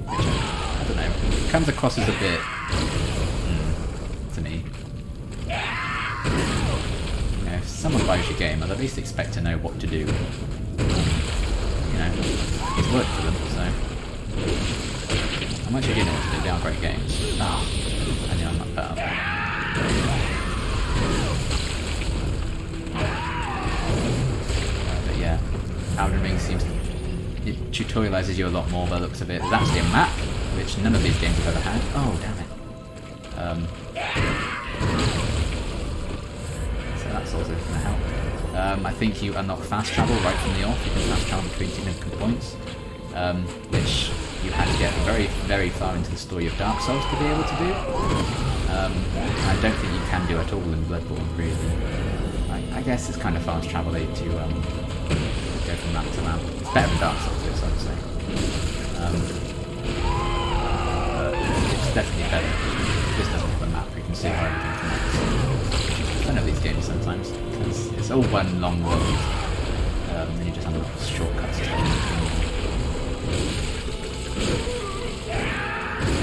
Which, I don't know, comes across as a bit... to me. You know, if someone buys your game, I'd at least expect to know what to do. You know, it's worked for them, so... I'm actually doing what to do, they are great games. Ah, I knew I'm not better. But yeah, Elden Ring seems to... It tutorializes you a lot more by the looks of it. There's actually a map, which none of these games have ever had. Oh, damn it. So that's also going to help. I think you unlock fast travel right from the off. You can fast travel between significant points, which you had to get very, very far into the story of Dark Souls to be able to do. I don't think you can do at all in Bloodborne, really. I guess it's kind of fast travel-y to go from map to map. It's better than Dark Souls, I would say. It's definitely better. This doesn't have a map, you can see how everything connects. I know these games sometimes, because it's all one long road, and you just unlock shortcuts. I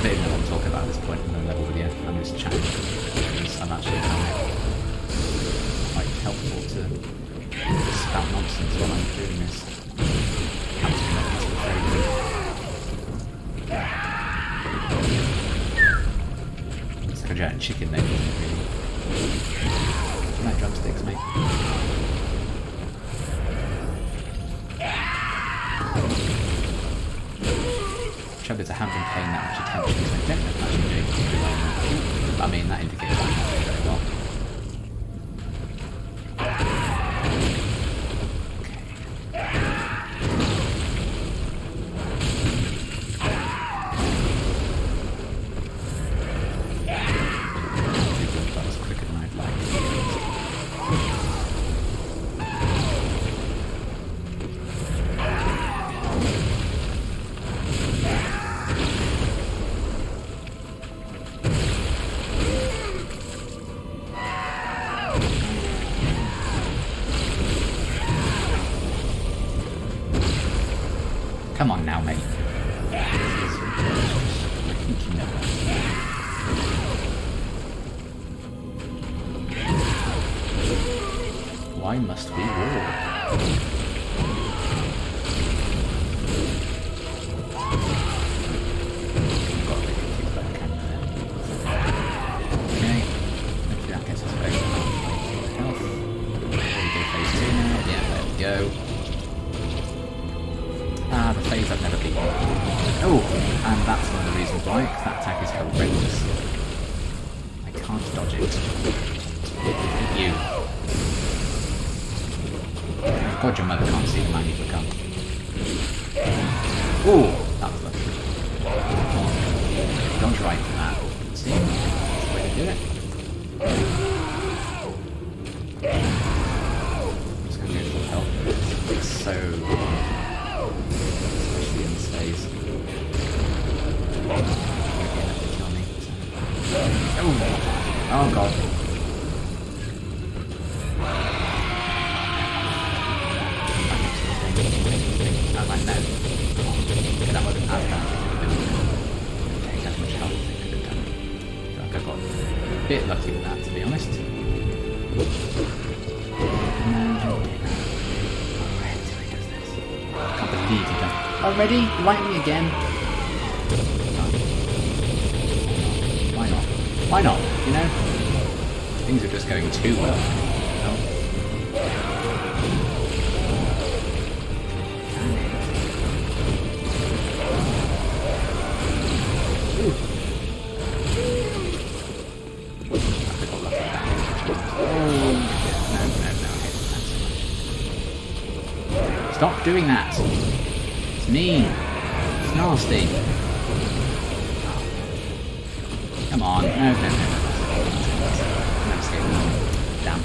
don't even know what I'm talking about at this point in the level video. I'm just chatting. I'm actually quite helpful to spout nonsense while I'm doing this. It's like a giant chicken there, isn't it, really? You like drumsticks, mate? Trouble is I haven't been paying that much attention, so I don't know if I'm actually doing particularly well. I mean, that indicates I'm not doing very well. That was quicker than I'd like. Come on now, mate. I think you know that. Why must we war? Okay. Hopefully that gets us back to health. There we go, phase 2 now. Yeah, there we go. Ah, the phase I've never beaten. Oh, and that's one of the reasons why, because that attack is horrendous. I can't dodge it. Hit you. God, your mother can't see the man you've become. Ooh, that was lucky. Dodge right for that. See? That's the way to do it. I'm just going to go full health. It's so... especially in this phase. Kill me. Oh god. I'm like, no. That wasn't as bad. Take as much health as it could have done. I feel like I got a bit lucky with that, to be honest. I can't believe you done. Already? Light me again? Why not? Why not? You know? Things are just going too well. Stop doing that! It's mean! It's nasty! Come on! No. Damn.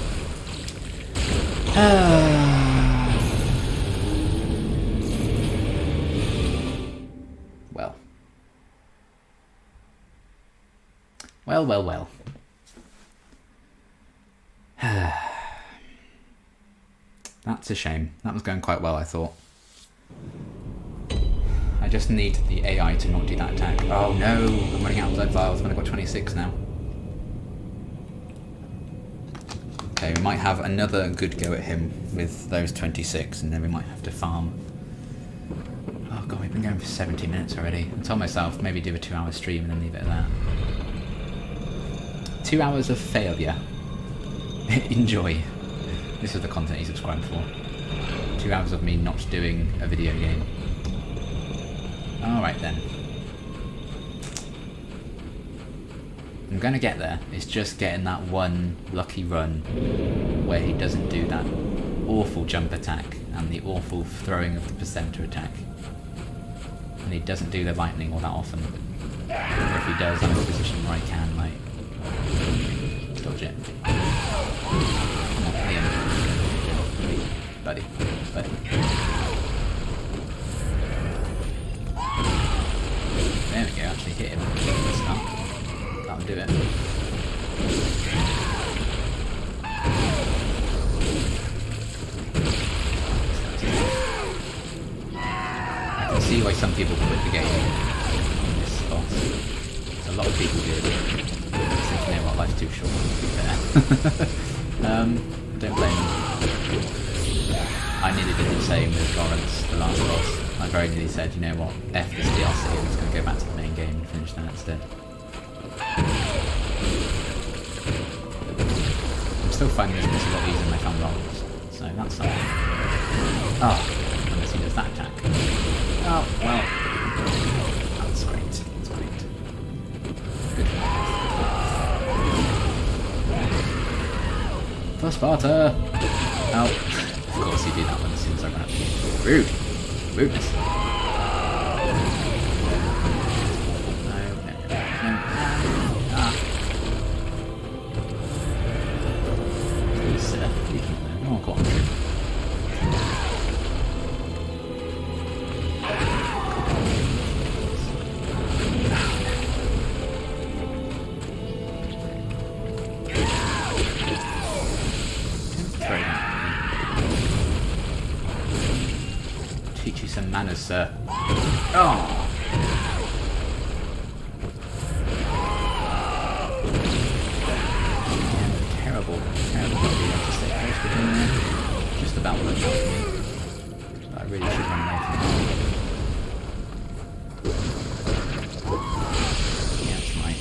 Well. That's a shame. That was going quite well, I thought. I just need the AI to not do that attack. Oh no, I'm running out of blood vials. I've only got 26 now. Okay, we might have another good go at him with those 26, and then we might have to farm. Oh god, we've been going for 70 minutes already. I told myself maybe do a 2-hour stream and then leave it at that. 2 hours of failure. Enjoy. This is the content you subscribe for. 2 hours of me not doing a video game. Alright then. I'm gonna get there. It's just getting that one lucky run where he doesn't do that awful jump attack and the awful throwing of the percenter attack. And he doesn't do the lightning all that often. Or if he does, I'm in a position where I can, like, dodge it. Come on, Liam. Buddy. There we go, actually hit him. That'll do it. I can see why some people quit the game in this boss. A lot of people did. Since you know what, life's too short, to be fair. Don't blame them. I nearly did the same with Lawrence, the last boss. I very nearly said, you know what, F this DLC, I'm just going to go back to the main game and finish that instead. I'm still finding this a lot easier than I found Lawrence, so that's something. Oh, unless he does that attack. Oh, well, that's great, that's great. Good for Sparta! Oh, of course you do that one as soon as I run up. Rude! Rudeness. Oh, go on. Teach you some manners, sir. Oh! Terrible just about what it was. But I really should run away from it. Yeah, that's right.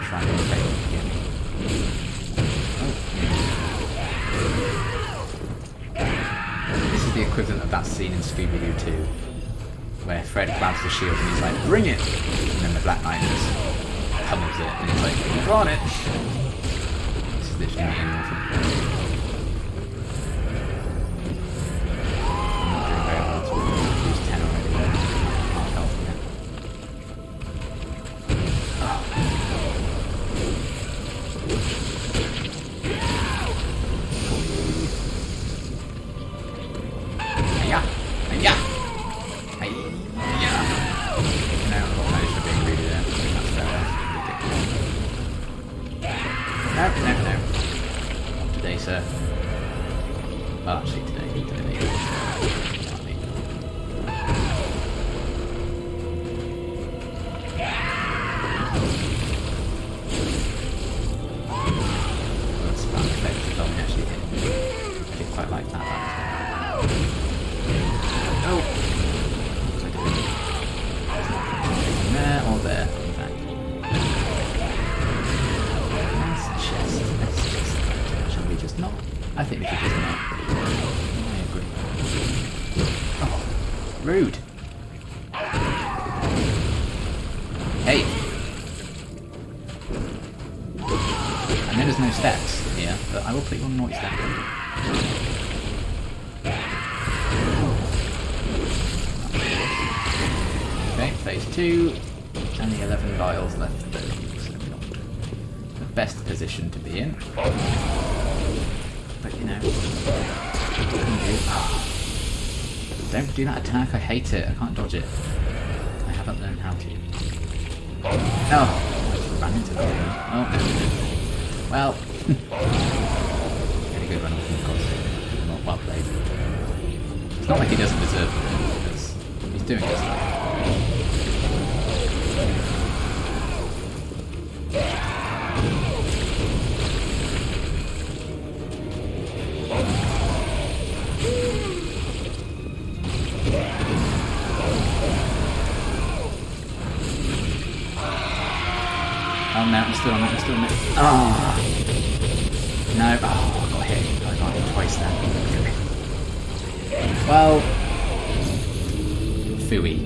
Try and fail again. This is the equivalent of that scene in Scooby-Doo 2, where Fred grabs the shield and he's like, bring it! And then the Black Knight just pummels it and he's like, you've got it! This is literally not anything. Hey! I know there's no steps here, but I will put you on a naughty step. Okay, phase 2, and the 11 vials left to go. So not the best position to be in. But you know, don't do that attack, I hate it, I can't dodge it. I haven't learned how to. Oh, I just ran into that. Oh, well, very good run off from Kos. Not well played. It's not like he doesn't deserve it, because he's doing his stuff. Oh no, I'm still on it, I'm still on it. Oh! No, oh, I got hit. I got hit twice then. Well... Phooey.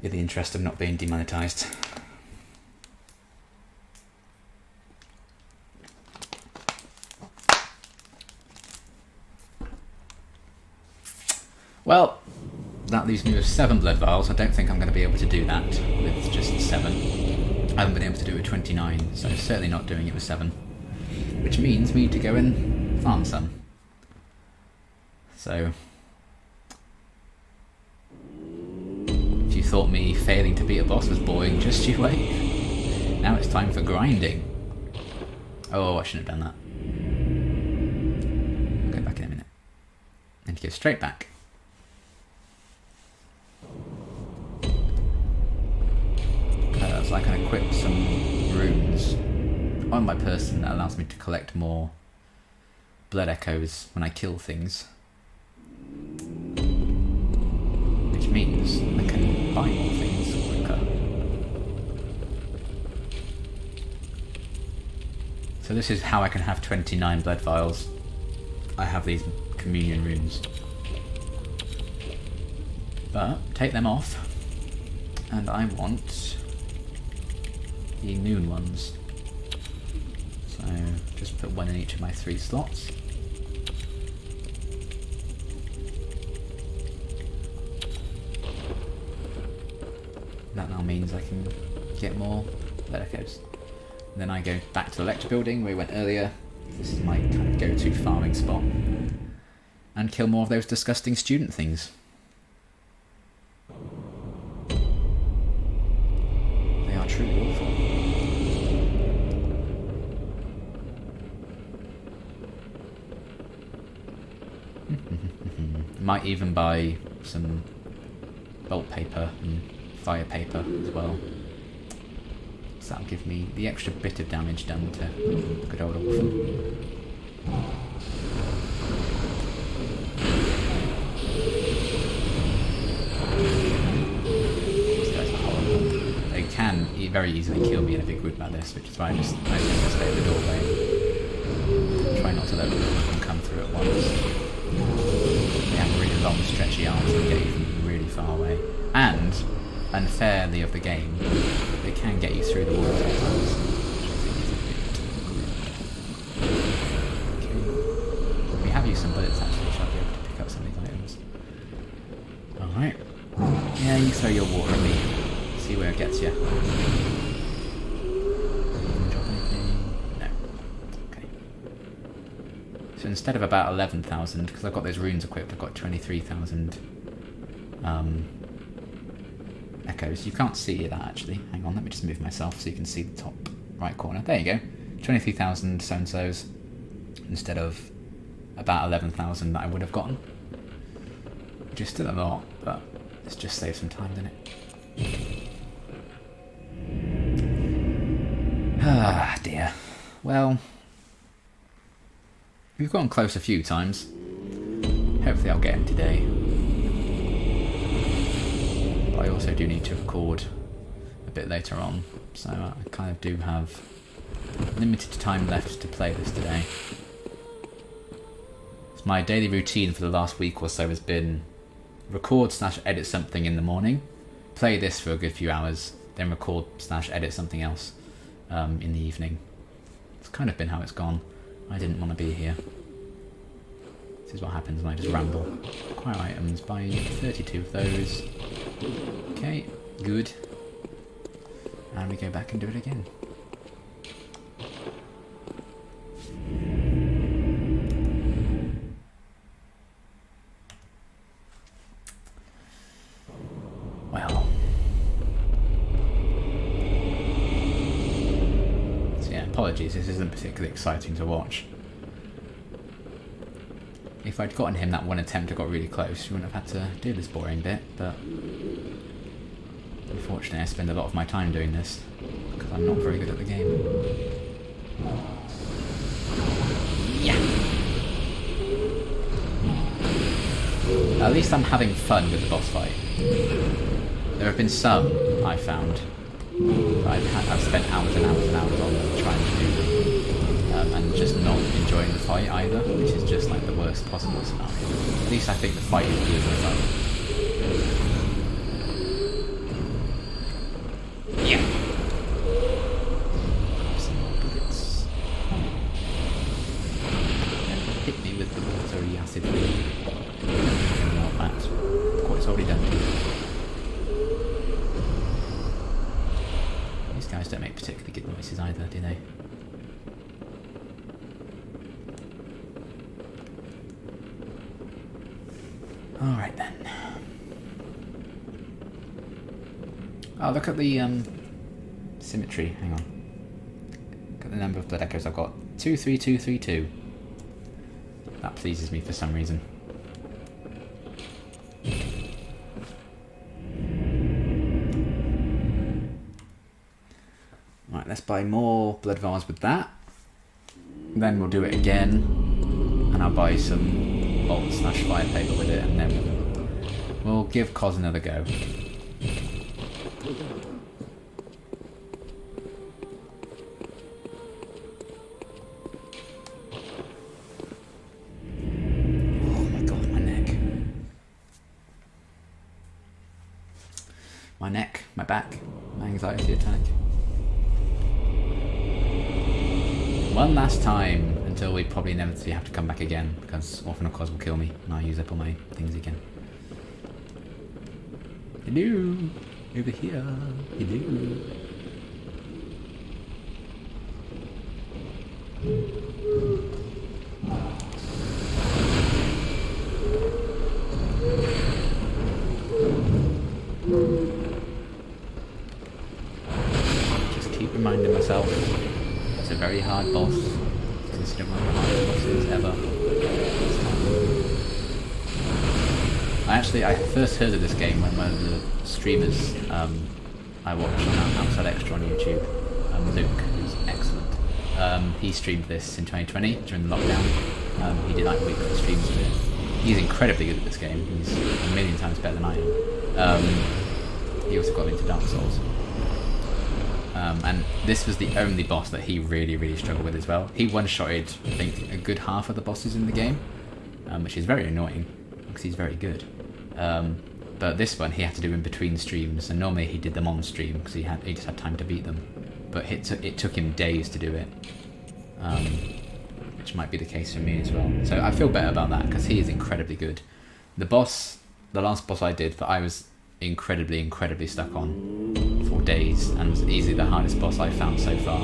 In the interest of not being demonetised. Well, that leaves me with 7 blood vials. I don't think I'm going to be able to do that with just 7. I haven't been able to do it with 29, so certainly not doing it with 7. Which means we need to go and farm some. So, if you thought me failing to beat a boss was boring, just you wait. Now it's time for grinding. Oh, I shouldn't have done that. I'll go back in a minute. And to go straight back. So I can equip some runes on my person that allows me to collect more blood echoes when I kill things. Which means I can buy more things quicker. So this is how I can have 29 blood vials. I have these communion runes. But take them off and I want the noon ones. So just put 1 in each of my 3 slots. That now means I can get more blood echoes. And then I go back to the lecture building where we went earlier. This is my kind of go-to farming spot. And kill more of those disgusting student things. They are truly awful. Might even buy some bolt paper and fire paper as well. So that'll give me the extra bit of damage done to good old Orphan. These guys are horrible. They can very easily kill me in a big group like this, which is why I just stay at the doorway. Try not to let them come through at once. They have really long stretchy arms that get you from really far away. And, unfairly of the game, they can get you through the wall sometimes. Okay. We have used some bullets actually, so I'll be able to pick up some of these items. Alright. Yeah, you throw your water at me. See where it gets you. So instead of about 11,000, because I've got those runes equipped, I've got 23,000 echoes. You can't see that actually. Hang on, let me just move myself so you can see the top right corner. There you go. 23,000 so-and-sos instead of about 11,000 that I would have gotten. Which is still a lot, but let's just save some time, doesn't it? Ah, dear. Well... we've gotten close a few times. Hopefully I'll get him today. But I also do need to record a bit later on, so I kind of do have limited time left to play this today. So my daily routine for the last week or so has been record/edit something in the morning, play this for a good few hours, then record / edit something else in the evening. It's kind of been how it's gone. I didn't want to be here. This is what happens when I just ramble. Acquire items, buy 32 of those. Okay, good. And we go back and do it again. Well. So yeah, apologies, this isn't particularly exciting to watch. If I'd gotten him that one attempt, I got really close, we wouldn't have had to do this boring bit, but unfortunately I spend a lot of my time doing this, because I'm not very good at the game. Yeah! At least I'm having fun with the boss fight. There have been some, I've found, that I've spent hours and hours and hours on trying to do them. And just not enjoying the fight either, which is just like the worst possible scenario. At least I think the fight is good and fun. Yeah. Some more bullets. Hit me with the watery acid thing. Not that. Quite, it's already done. These guys don't make particularly good noises either, do they? Alright then. Oh, look at the symmetry. Hang on. Look at the number of blood echoes I've got. 23232. That pleases me for some reason. Right, let's buy more blood vials with that. Then we'll do it again. And I'll buy some bolt / fire paper with it, and then we'll give Kos another go. Oh my god, my neck. My neck, my back, my anxiety attack. One last time. Until we probably inevitably have to come back again, because Orphan of Kos will kill me and I'll use up all my things again. Hello! Over here! Hello! Just keep reminding myself, it's a very hard boss. Considering one of the hardest bosses ever. I first heard of this game when one of the streamers I watched on Outside Extra on YouTube, Luke, who's excellent. He streamed this in 2020 during the lockdown. He did like weekly streams of it. He's incredibly good at this game. He's a million times better than I am. He also got into Dark Souls. And this was the only boss that he really struggled with as well. He one-shotted, I think, a good half of the bosses in the game, which is very annoying, because he's very good. But this one he had to do in between streams, and normally he did them on stream, because he just had time to beat them. But it took him days to do it, which might be the case for me as well. So I feel better about that, because he is incredibly good. The last boss I did, that I was incredibly stuck on for days, and was easily the hardest boss I've found so far.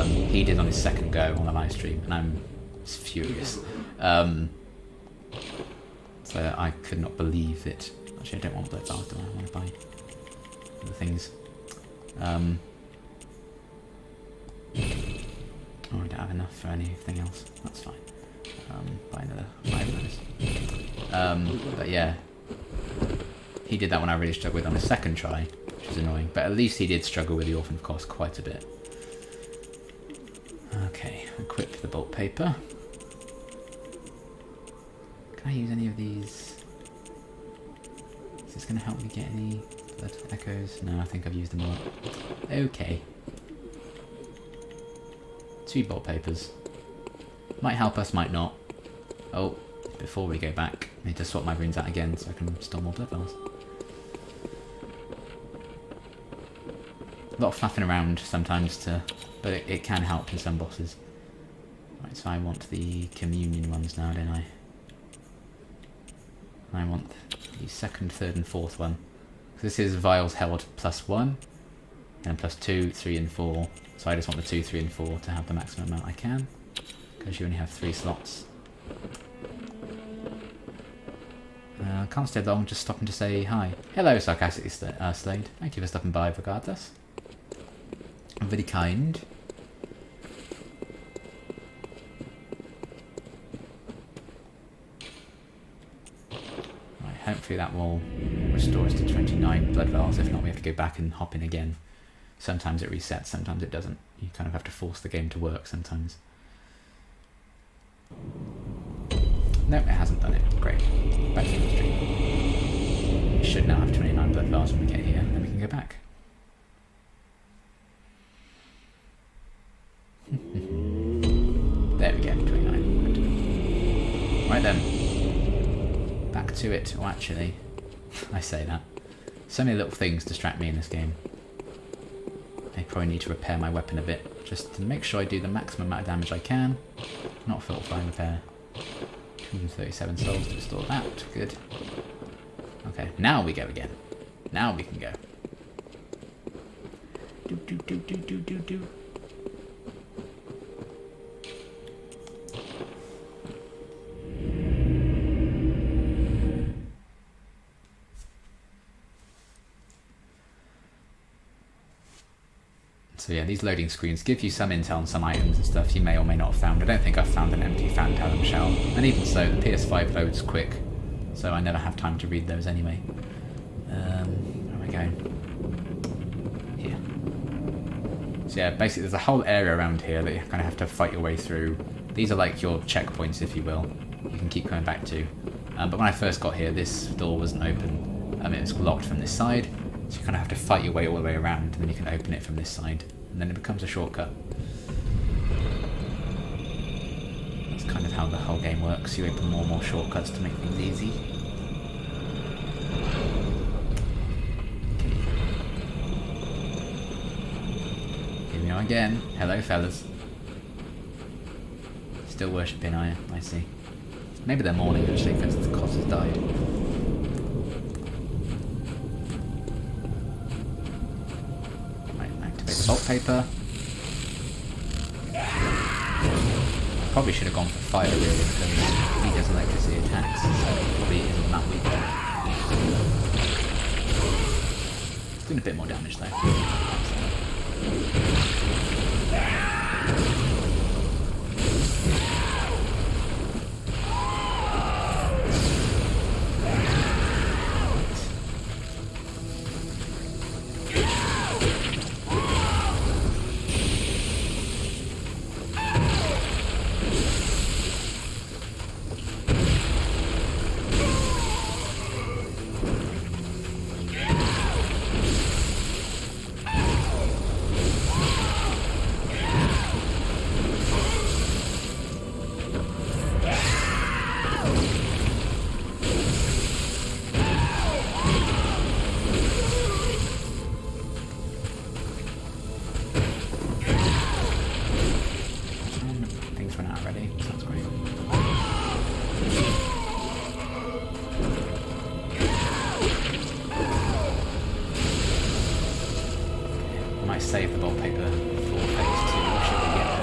He did on his second go on the live stream, and I'm furious. So I could not believe it. Actually, I don't want blood vials, do I? I want to buy other things. Oh, I don't have enough for anything else. That's fine. Buy another 5 of those. But yeah, he did that when I really struggled with on the second try, which is annoying. But at least he did struggle with the Orphan of Kos quite a bit. Okay, equip the bolt paper. Can I use any of these? Is this going to help me get any blood echoes? No, I think I've used them all. Okay. 2 bolt papers. Might help us, might not. Oh, before we go back, I need to swap my runes out again so I can store more blood vials. A lot of flapping around sometimes but it can help in some bosses. Right, so I want the communion ones now, don't I? I want the second, third and fourth one. So this is vials held +1, and +2, 3 and 4. So I just want the 2, 3 and 4 to have the maximum amount I can, because you only have 3 slots. Can't stay long, just stopping to say hi. Hello, Sarcastically Slade. Thank you for stopping by regardless. Very kind. Right, hopefully that will restore us to 29 blood vials. If not, we have to go back and hop in again. Sometimes it resets, sometimes it doesn't. You kind of have to force the game to work sometimes. No, it hasn't done it. Great. Back to the stream. We should now have 29 blood vials when we get here, and then we can go back. There we go, 29. Right then. Back to it. Oh, actually, I say that. So many little things distract me in this game. I probably need to repair my weapon a bit, just to make sure I do the maximum amount of damage I can. Not fortifying repair. 237 souls to restore that. Good. Okay, now we go again. Now we can go. Do do do do do do do. So yeah, these loading screens give you some intel on some items and stuff you may or may not have found. I don't think I've found an empty phantom shell, and even so, the PS5 loads quick, so I never have time to read those anyway. Where am I going? Here. So yeah, basically there's a whole area around here that you kind of have to fight your way through. These are like your checkpoints, if you will. You can keep coming back to. But when I first got here, this door wasn't open. It was locked from this side. So you kind of have to fight your way all the way around, and then you can open it from this side, and then it becomes a shortcut. That's kind of how the whole game works. You open more and more shortcuts to make things easy. Here we are again. Hello, fellas. Still worshipping, are you? I see. Maybe they're mourning actually because the Kos has died. Salt paper. Probably should have gone for fire really, because he does electricity attacks, so probably isn't that weak. It's doing a bit more damage though. Save the wallpaper for phase 2, should we get there?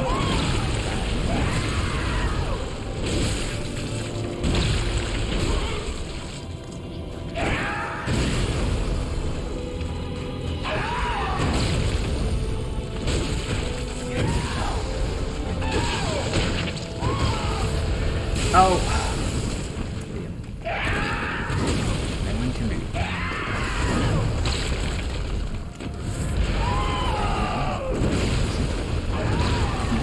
Oh!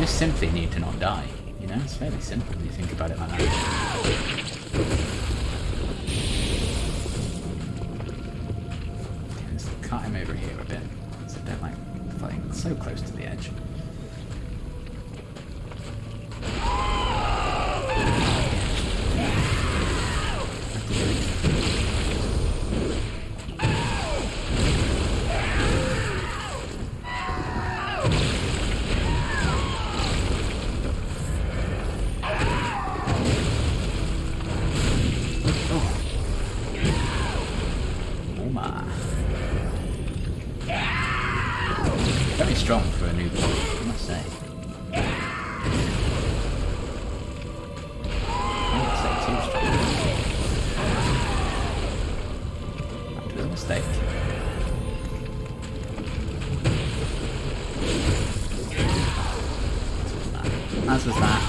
Simply need to not die, you know, it's fairly simple when you think about it like that. Okay, let's cut him over here a bit, so I don't like fighting so close to the edge. Very strong for a newborn, I must say. I wouldn't say too strong. That was a mistake. As was that.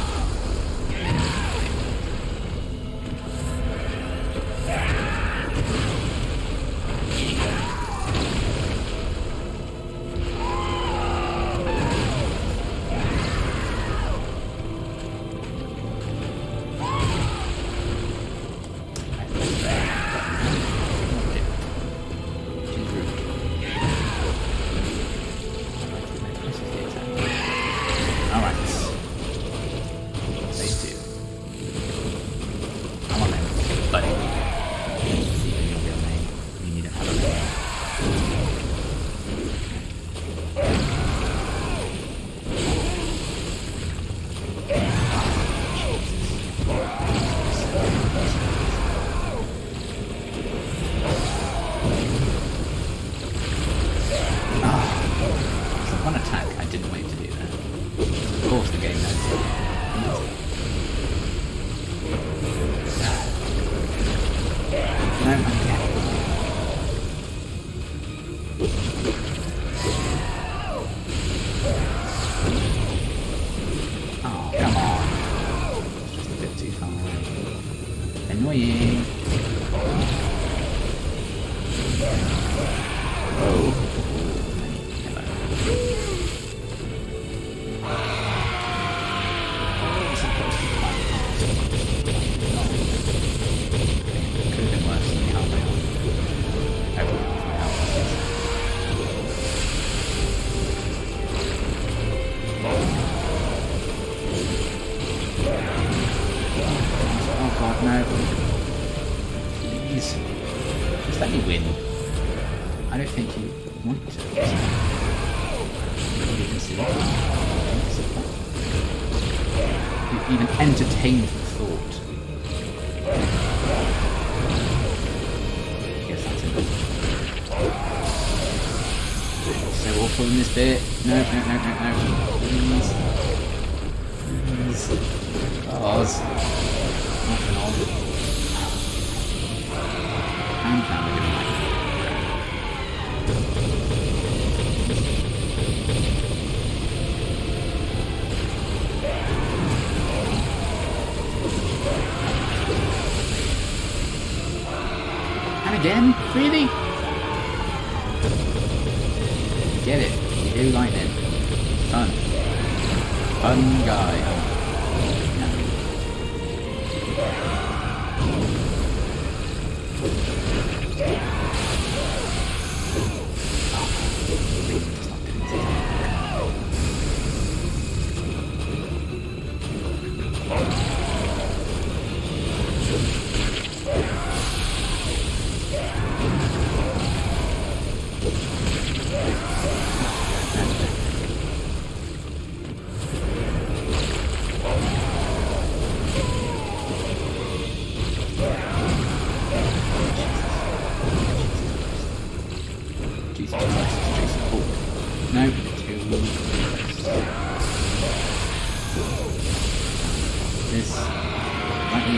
Even entertained the thought. Guess that's it. So awful in this bit. No. Please. Cause. Nothing odd. And now we're gonna like again? Really? Get it. You do lightning. Fun. Fun guy. No.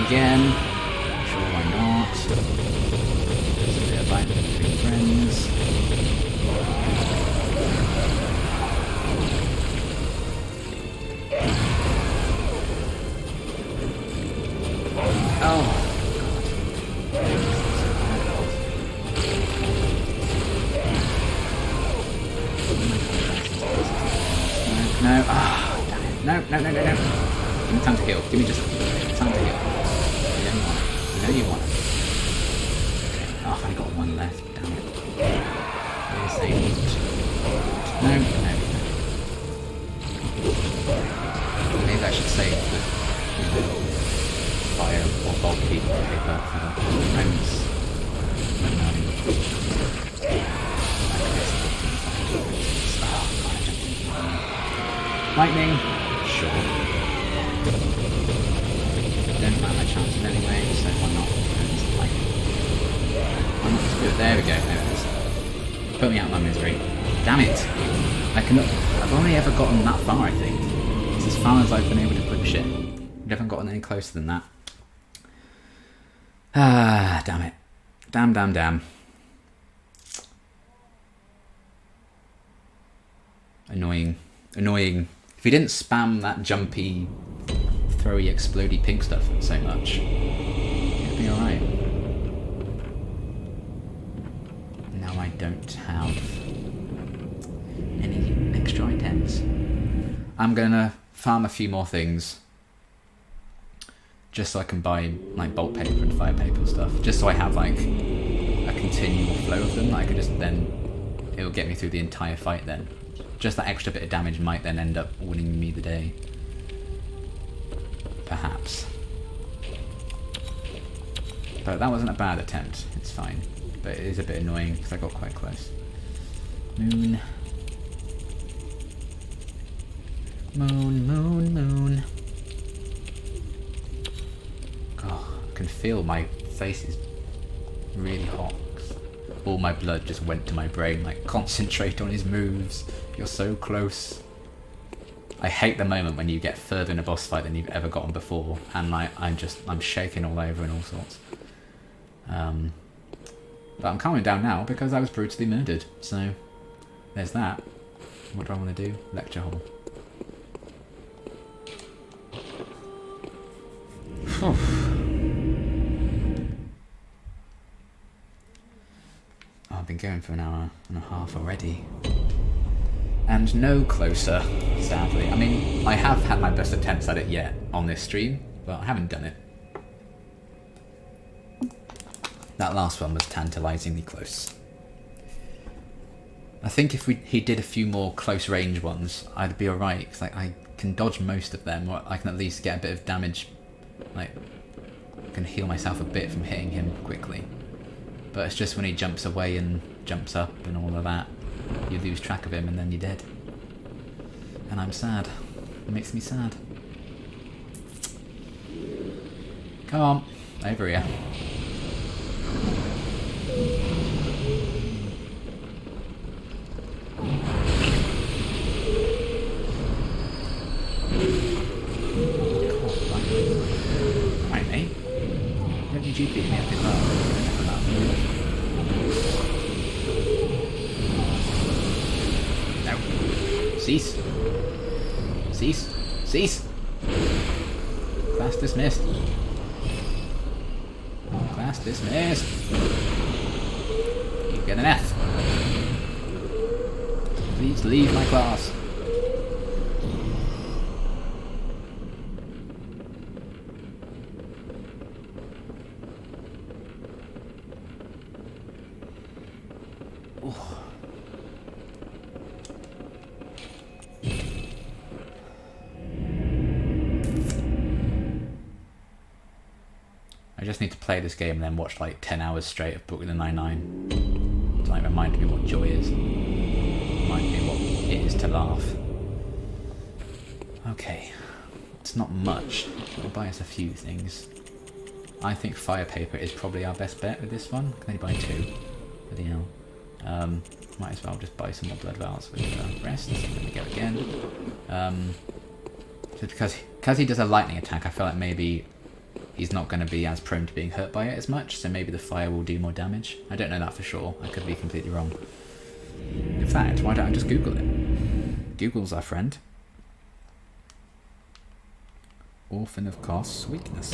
Again. Sure, why not? There's a bit of fight between friends. Oh. No. Ah, damn it. No. Give me time to heal. Give me just time to heal. I know you want it. Oh, I've only got one left, damn it. No. Maybe I should save the fire or bulky paper for the rounds. Lightning? Sure. Don't matter my chances anyway, so why not? Why not just do it? There we go, there it is. Put me out of my misery. Damn it! I've only ever gotten that far, I think. It's as far as I've been able to push it. I haven't gotten any closer than that. Ah, damn it. Damn. Annoying. If he didn't spam that jumpy, throwy, explodey pink stuff so much, it'd be alright. Now I don't have any extra items. I'm gonna farm a few more things just so I can buy like bolt paper and fire paper and stuff, just so I have like a continual flow of them. I could just then, it'll get me through the entire fight then. Just that extra bit of damage might then end up winning me the day. Perhaps. But that wasn't a bad attempt, it's fine. But it is a bit annoying because I got quite close. Moon. Oh, I can feel my face is really hot. All my blood just went to my brain, like, concentrate on his moves. You're so close. I hate the moment when you get further in a boss fight than you've ever gotten before, and like I'm shaking all over and all sorts. But I'm calming down now because I was brutally murdered. So there's that. What do I want to do? Lecture hall. I've been going for an hour and a half already. And no closer, sadly. I mean, I have had my best attempts at it yet on this stream, but I haven't done it. That last one was tantalisingly close. I think if he did a few more close range ones, I'd be alright, because like, I can dodge most of them, or I can at least get a bit of damage, like, I can heal myself a bit from hitting him quickly. But it's just when he jumps away and jumps up and all of that, you lose track of him and then you're dead. And I'm sad. It makes me sad. Come on, over here. Right, mate. Don't you GP me up in that? Cease. Cease. Cease. Class dismissed. Class dismissed. You get an F. Please leave my class. I just need to play this game and then watch like 10 hours straight of Brooklyn Nine-Nine to like remind me what joy is. Remind me what it is to laugh. Okay, it's not much. We'll buy us a few things. I think fire paper is probably our best bet with this one. Can only buy 2. Bloody hell. Might as well just buy some more blood vials with the rest. Let me go again. Just because he does a lightning attack, I feel like maybe he's not going to be as prone to being hurt by it as much, so maybe the fire will do more damage. I don't know that for sure. I could be completely wrong. In fact, why don't I just Google it? Google's our friend. Orphan of Kos weakness.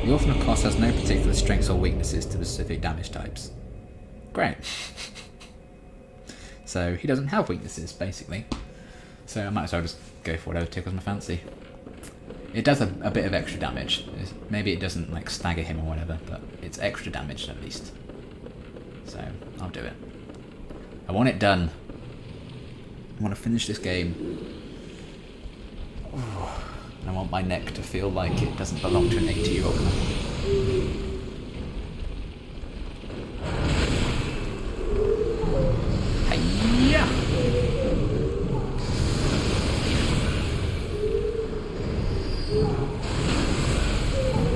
The Orphan of Kos has no particular strengths or weaknesses to specific damage types. Great. So he doesn't have weaknesses, basically. So I might as well just go for whatever tickles my fancy. It does a bit of extra damage. Maybe it doesn't like stagger him or whatever, but it's extra damage at least. So I'll do it. I want it done. I want to finish this game. I want my neck to feel like it doesn't belong to an 80-year-old man.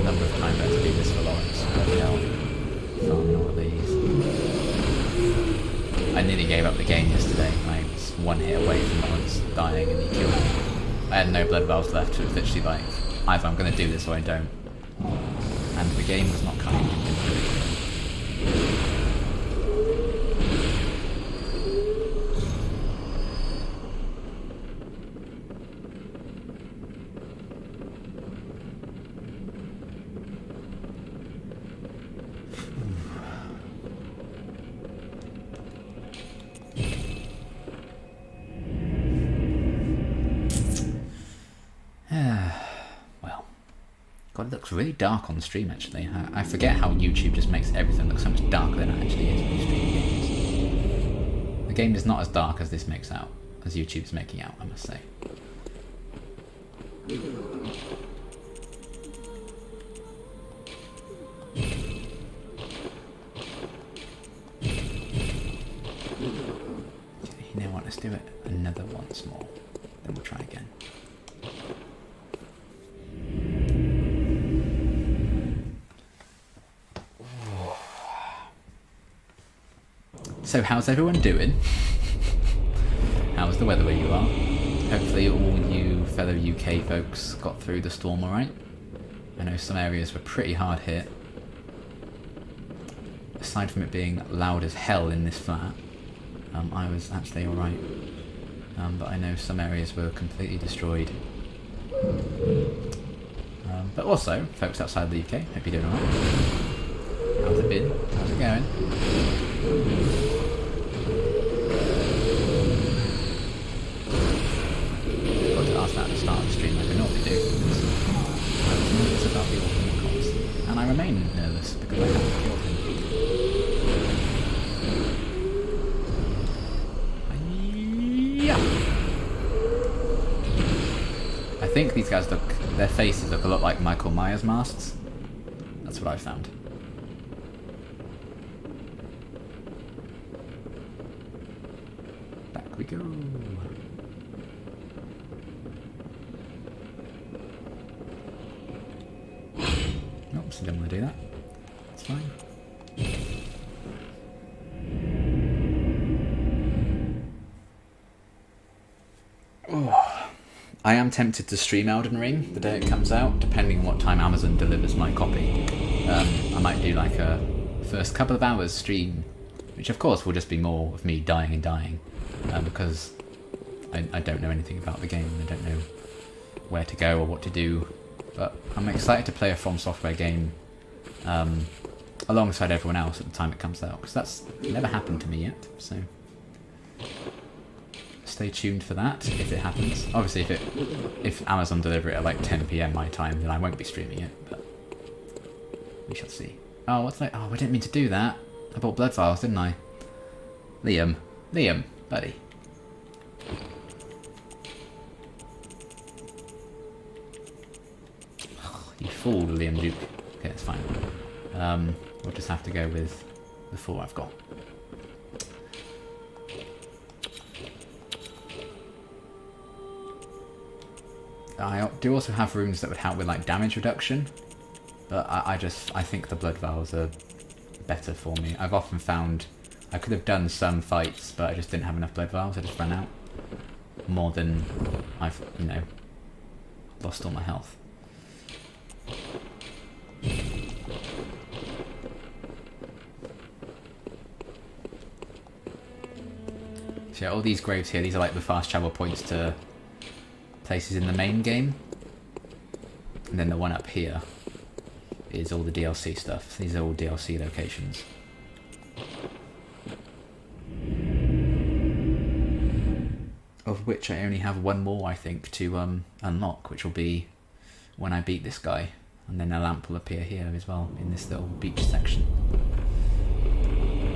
Number of times I have to do this for Lawrence. Bloody hell. Farming all of these. I nearly gave up the game yesterday. I was one hit away from once dying and he killed me. I had no blood valves left, so it was literally like, either I'm going to do this or I don't. And the game was not kind. Well, God, it looks really dark on stream actually. I forget how YouTube just makes everything look so much darker than it actually is when you stream games. The game is not as dark as this makes out, as YouTube's making out, I must say. You know what, let's do it another once more, then we'll try again. So how's everyone doing? How's the weather where you are? Hopefully all you fellow UK folks got through the storm alright. I know some areas were pretty hard hit. Aside from it being loud as hell in this flat, I was actually alright. But I know some areas were completely destroyed. But also, folks outside the UK, hope you're doing alright. How's it been? How's it going? That at the start of the stream like I normally do. I was nervous about the Orphan of Kos, and I remain nervous because I haven't killed him. Yeah. I think these guys their faces look a lot like Michael Myers masks. That's what I found. Back we go. Oops, I didn't want to do that. It's fine. Oh, I am tempted to stream Elden Ring the day it comes out, depending on what time Amazon delivers my copy. I might do like a first couple of hours stream, which of course will just be more of me dying and dying, because I don't know anything about the game. I don't know where to go or what to do. But I'm excited to play a From Software game alongside everyone else at the time it comes out, because that's never happened to me yet, so stay tuned for that if it happens. Obviously if Amazon deliver it at like 10 PM my time, then I won't be streaming it, but we shall see. Oh, what's that? Oh, I didn't mean to do that. I bought blood files, didn't I? Liam, buddy. You fool, Liam Duke. Okay, it's fine. We'll just have to go with the 4 I've got. I do also have runes that would help with like damage reduction, but I think the blood vials are better for me. I've often found I could have done some fights, but I just didn't have enough blood vials. I just ran out more than I've, lost all my health. So yeah, all these graves here, these are like the fast travel points to places in the main game. And then the one up here is all the DLC stuff. These are all DLC locations. Of which I only have one more, I think, to unlock, which will be when I beat this guy. And then a lamp will appear here as well, in this little beach section.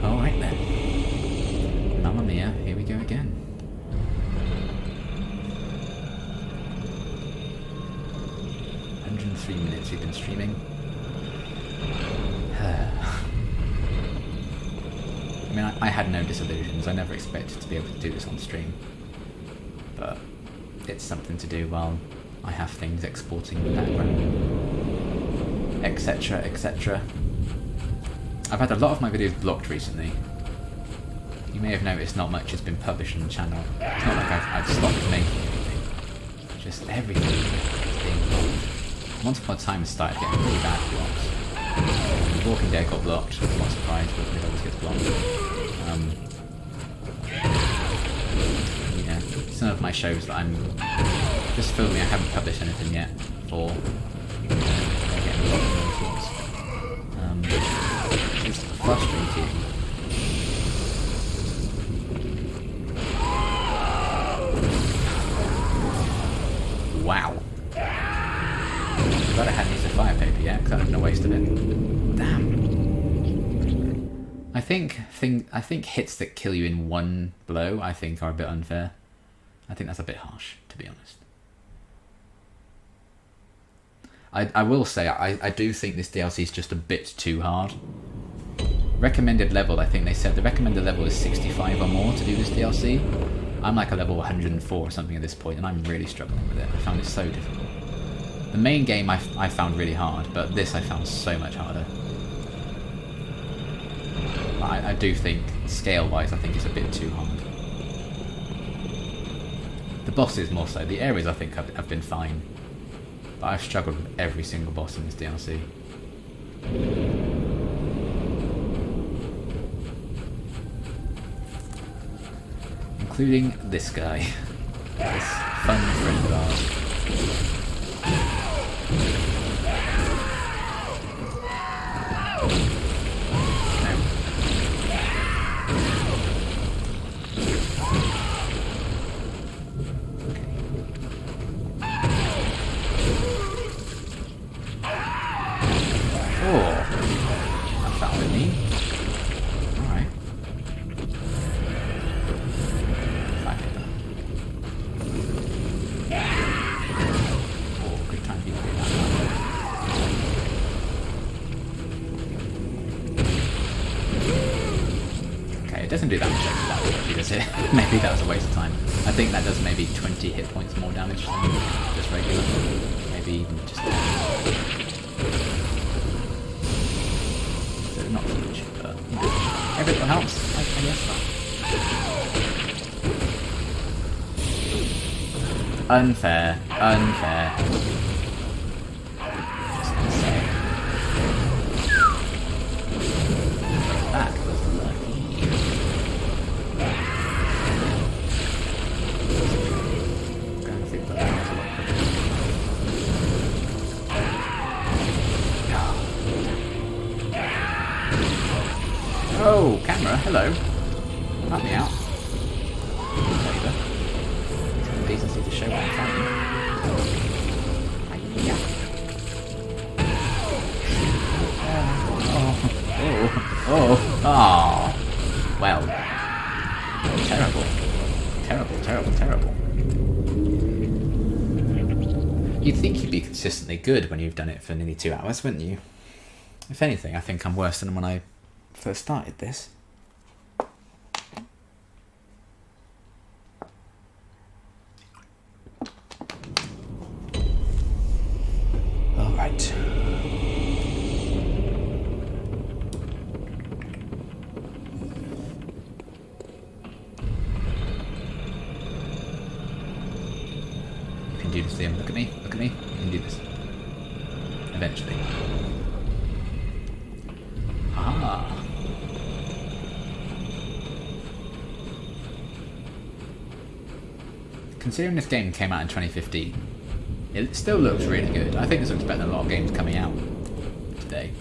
Alright then. Mamma mia, here we go again. .3 minutes we've been streaming. I mean, I had no disillusions. I never expected to be able to do this on stream. But it's something to do while I have things exporting in the background, etc, etc. I've had a lot of my videos blocked recently. you may have noticed not much has been published on the channel. It's not like I've stopped making anything. Just everything is being blocked. Once Upon a Time it started getting really bad blocks. Walking Dead got blocked. I'm not surprised, but it always gets blocked. Yeah, some of my shows that I'm just filming, I haven't published anything yet for getting blocked and all sorts. It's frustrating. Wow. Glad I hadn't used a fire paper yet, because that would have been a waste of it. Damn. I think hits that kill you in one blow, I think, are a bit unfair. I think that's a bit harsh, to be honest. I will say, I do think this DLC is just a bit too hard. Recommended level, I think they said the recommended level is 65 or more to do this DLC. I'm like a level 104 or something at this point, and I'm really struggling with it. I found it so difficult. The main game I found really hard, but this I found so much harder. I do think, scale-wise, I think it's a bit too hard. The bosses more so. The areas I think have been fine. But I've struggled with every single boss in this DLC. Including this guy. This fun friend of ours. It doesn't do that much extra damage actually, does it? Maybe that was a waste of time. I think that does maybe 20 hit points more damage than just regular. Maybe even just 10. So not huge, but you know, every little helps, I guess. Unfair. Unfair. Just gonna say. That was lucky. Oh, camera, hello. Help me out. Favour. Some decency to show what I'm fighting. Oh. Well. Terrible. Terrible. You'd think you'd be consistently good when you've done it for nearly 2 hours, wouldn't you? If anything, I think I'm worse than when I first started this. All right. You can do this, Liam. Look at me. Look at me. You can do this. Eventually. Ah. Considering this game came out in 2015, it still looks really good. I think this looks better than a lot of games coming out today.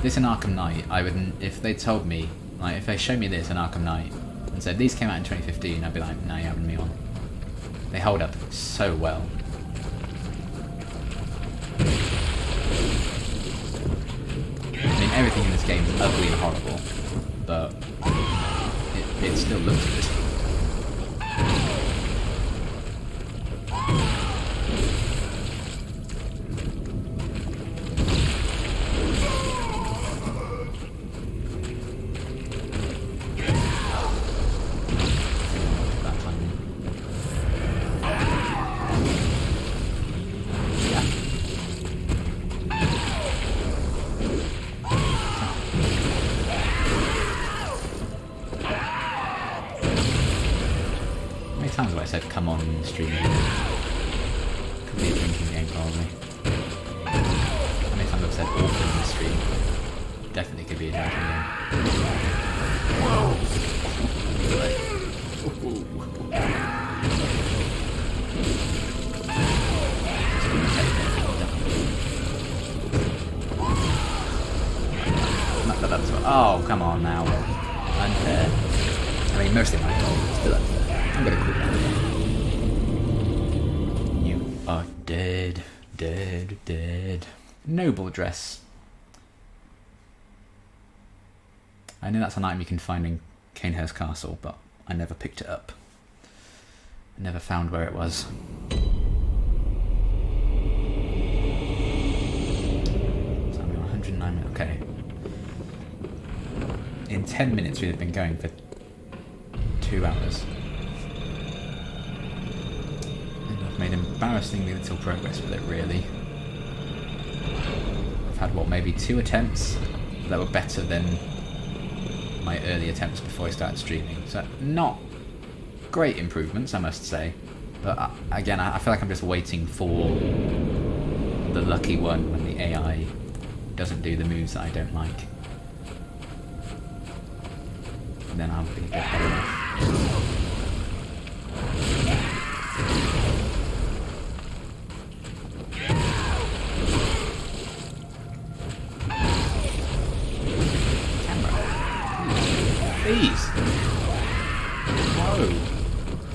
This and Arkham Knight, I wouldn't, if they told me, like if they showed me this and Arkham Knight and said these came out in 2015, I'd be like, no, you're having me on. They hold up so well. I mean, everything in this game is ugly and horrible, but it still looks good. sounds like I said come on stream. Could be a drinking game probably. How many times I've said Orphan in the stream? Definitely could be a drinking game. Whoa! Oh, come on now. Unfair. I mean, mostly my fault, but still unfair. I'm gonna quit that. You are dead, dead, dead. Noble dress. I know that's an item you can find in Canehurst Castle, but I never picked it up. I never found where it was. So I'm 109 minutes. Okay. In 10 minutes we'd have been going for 2 hours. And I've made embarrassingly little progress with it, really. I've had, what, maybe 2 attempts that were better than my early attempts before I started streaming. So not great improvements, I must say. But again, I feel like I'm just waiting for the lucky one when the AI doesn't do the moves that I don't like. And then I'll be a bit better off. Please! Whoa!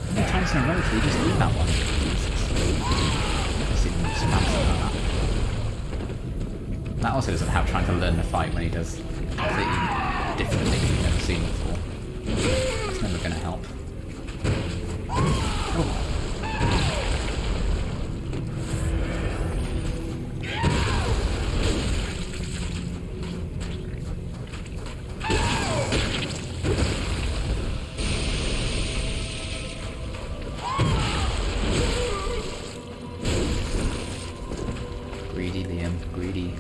How many times in a row did we just leave that one? Jesus. I've never seen him spam something like that. That also doesn't help trying to learn the fight when he does completely different things you've never seen before. That's never going to help. Oh. Greedy, Liam. Greedy.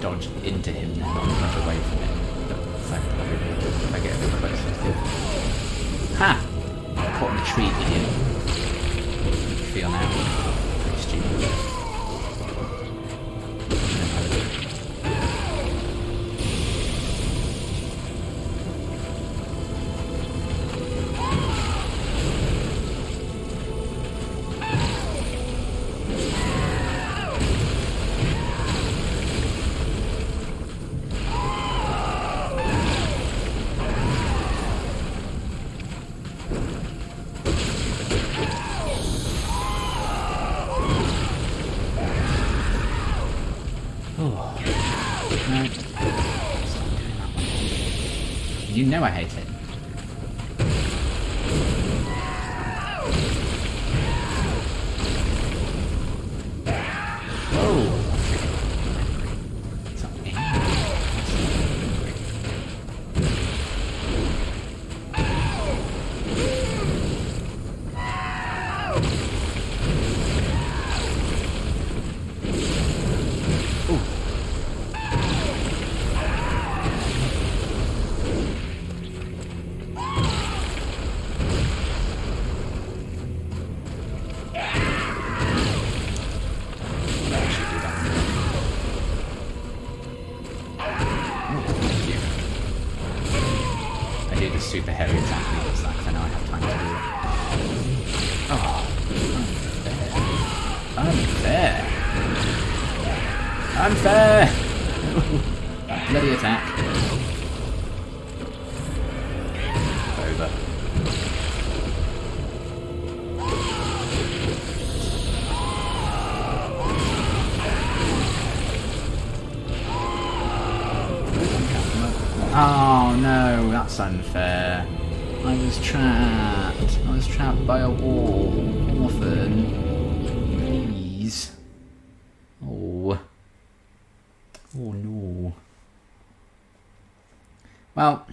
Dodge into him and not dodge away from him. So if I get a bit closer. Ha! Caught in the tree, idiot. Feel now. Pretty stupid. You know I hate it. Whoa! It's not angry. Super heavy attack when he does that, because I know I have time to do it. Oh, unfair! Unfair! Bloody attack. Over. Oh no, that's unfair. I was trapped. I was trapped by a wall. Orphan. Please. Oh. Oh no. Well.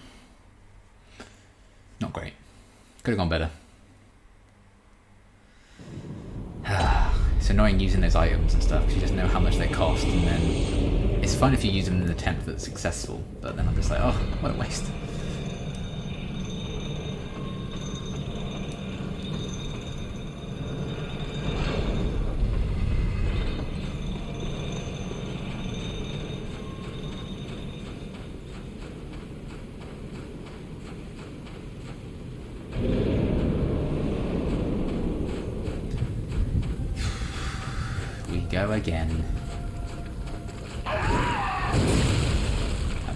Not great. Could have gone better. It's annoying using those items and stuff because you just know how much they cost, and then it's fun if you use them in an attempt that's successful, but then I'm just like, oh, what a waste. Go again. At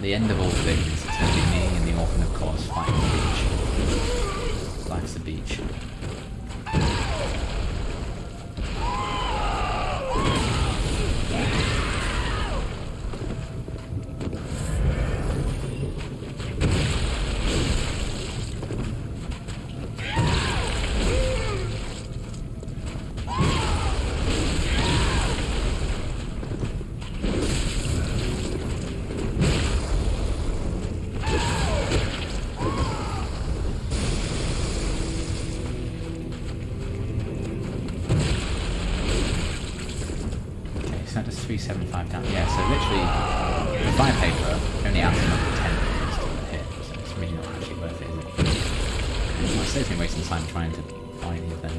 the end of all things, it's going to be me and the Orphan of Kos fighting the beach. Life's the beach. So that does 375 down. Yeah, so literally, the fire paper only adds another 10 minutes to the hit, so it's really not actually worth it, is it? Well, it saves me wasting time trying to buy any of them.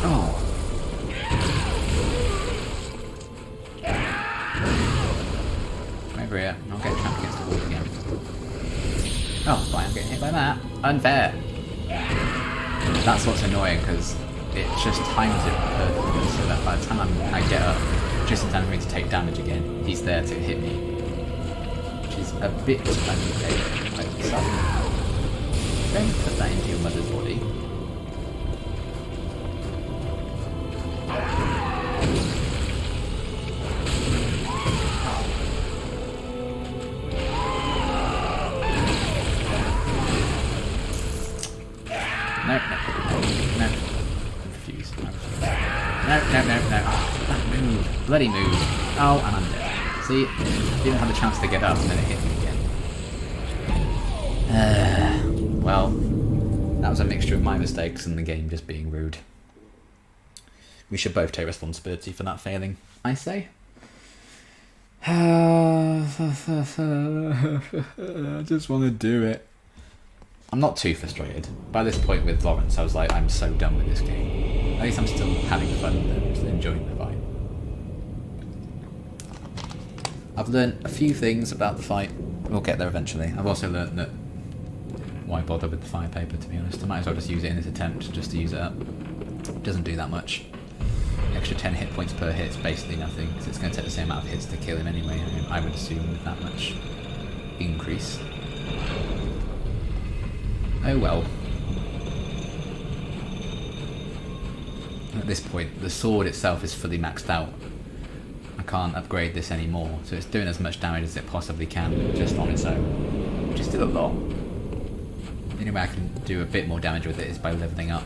Oh! Come over here, and I'll get trapped against the wall again. Oh, why I'm getting hit by that? Unfair! That's what's annoying, because it just times it perfectly, so that by the time I get up, just in time for me to take damage again, he's there to hit me. Which is a bit unfair. Like, don't put that into your mother's body. No. I refuse. No. That move. Bloody move. Oh, and I'm dead. See? Didn't have a chance to get up and then it hit me again. Well, that was a mixture of my mistakes and the game just being rude. We should both take responsibility for that failing, I say. I just want to do it. I'm not too frustrated. By this point with Lawrence, I was like, I'm so done with this game. At least I'm still having fun and enjoying the fight. I've learned a few things about the fight. We'll get there eventually. I've also learned that why bother with the fire paper, to be honest. I might as well just use it in this attempt, just to use it up. It doesn't do that much. Extra 10 hit points per hit is basically nothing, because it's going to take the same amount of hits to kill him anyway, I would assume, with that much increase. Oh well. At this point, the sword itself is fully maxed out. I can't upgrade this anymore, so it's doing as much damage as it possibly can, just on its own, which is still a lot. The only way I can do a bit more damage with it is by leveling up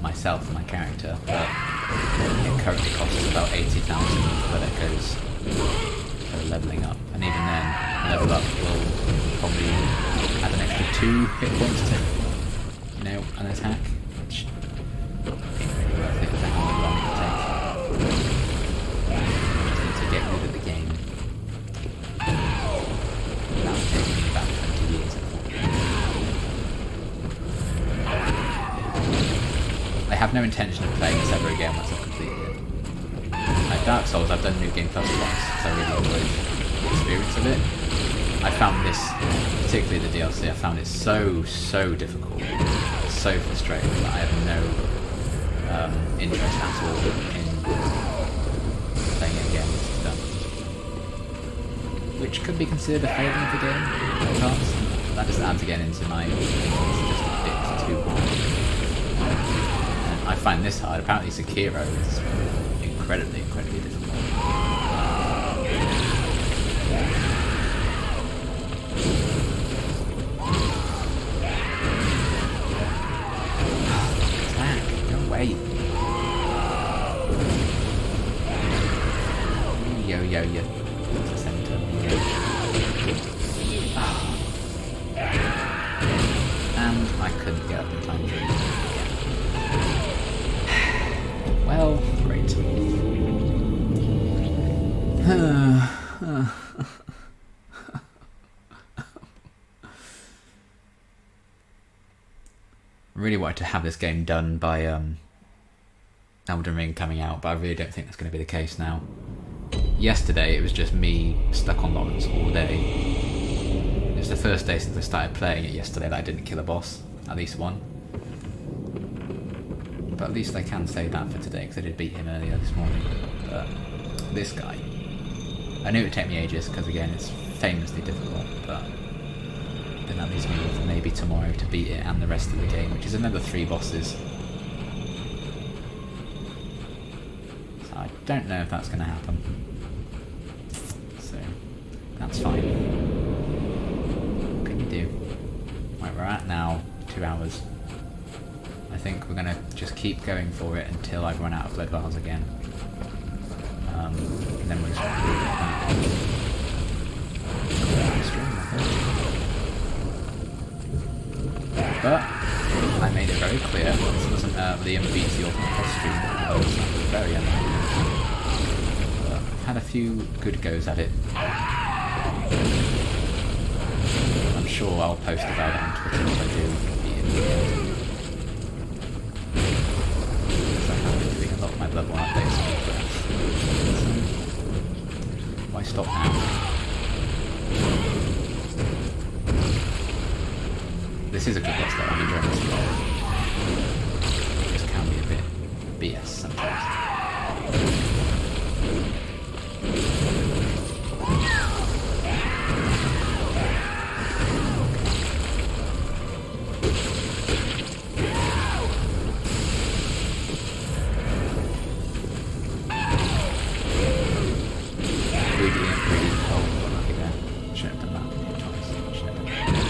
myself and my character, but it currently costs about 80,000 per echoes for leveling up, and even then, level up will probably add an extra 2 hit points to, an attack, which ain't really worth it for how long it will take. Just need to get rid of the game. That would take me about 20 years, I have no intention of playing this ever again once I've completed it. Like Dark Souls, I've done New Game Plus twice, because I really enjoyed the experience of it. I found this, particularly the DLC, I found it so difficult, so frustrating that I have no interest at all in playing it again once it's done. Which could be considered a failing of the game, perhaps. That just adds again into my thinking it's just a bit too hard. I find this hard. Apparently Sekiro is incredibly difficult. Attack! Go away! Yo. That's the center. And I couldn't get up in time for it. Well, great. I really wanted to have this game done by Elden Ring coming out, but I really don't think that's going to be the case now. Yesterday it was just me stuck on Lawrence all day. It was the first day since I started playing it yesterday that I didn't kill a boss, at least one. But at least I can say that for today, because I did beat him earlier this morning. But this guy, I knew it would take me ages, because again it's famously difficult, but then that leaves me with maybe tomorrow to beat it and the rest of the game, which is another 3 bosses. So I don't know if that's going to happen. So that's fine. What can you do? Right, we're at now 2 hours. I think we're going to just keep going for it until I've run out of blood vials again. And then we'll just leave it at that. But I made it very clear this wasn't Liam beats the Orphan of Kos stream. That was very unlikely. But I've had a few good goes at it. I'm sure I'll post about it on Twitter if I do beat it. Because I have been doing a lot of my Bloodborne updates on Twitter. So, why stop now? This is a good boss though, I'm enjoying this a lot. This can be a bit BS sometimes. Really, oh, lucky there. Shouldn't have done that twice. Shouldn't have done that.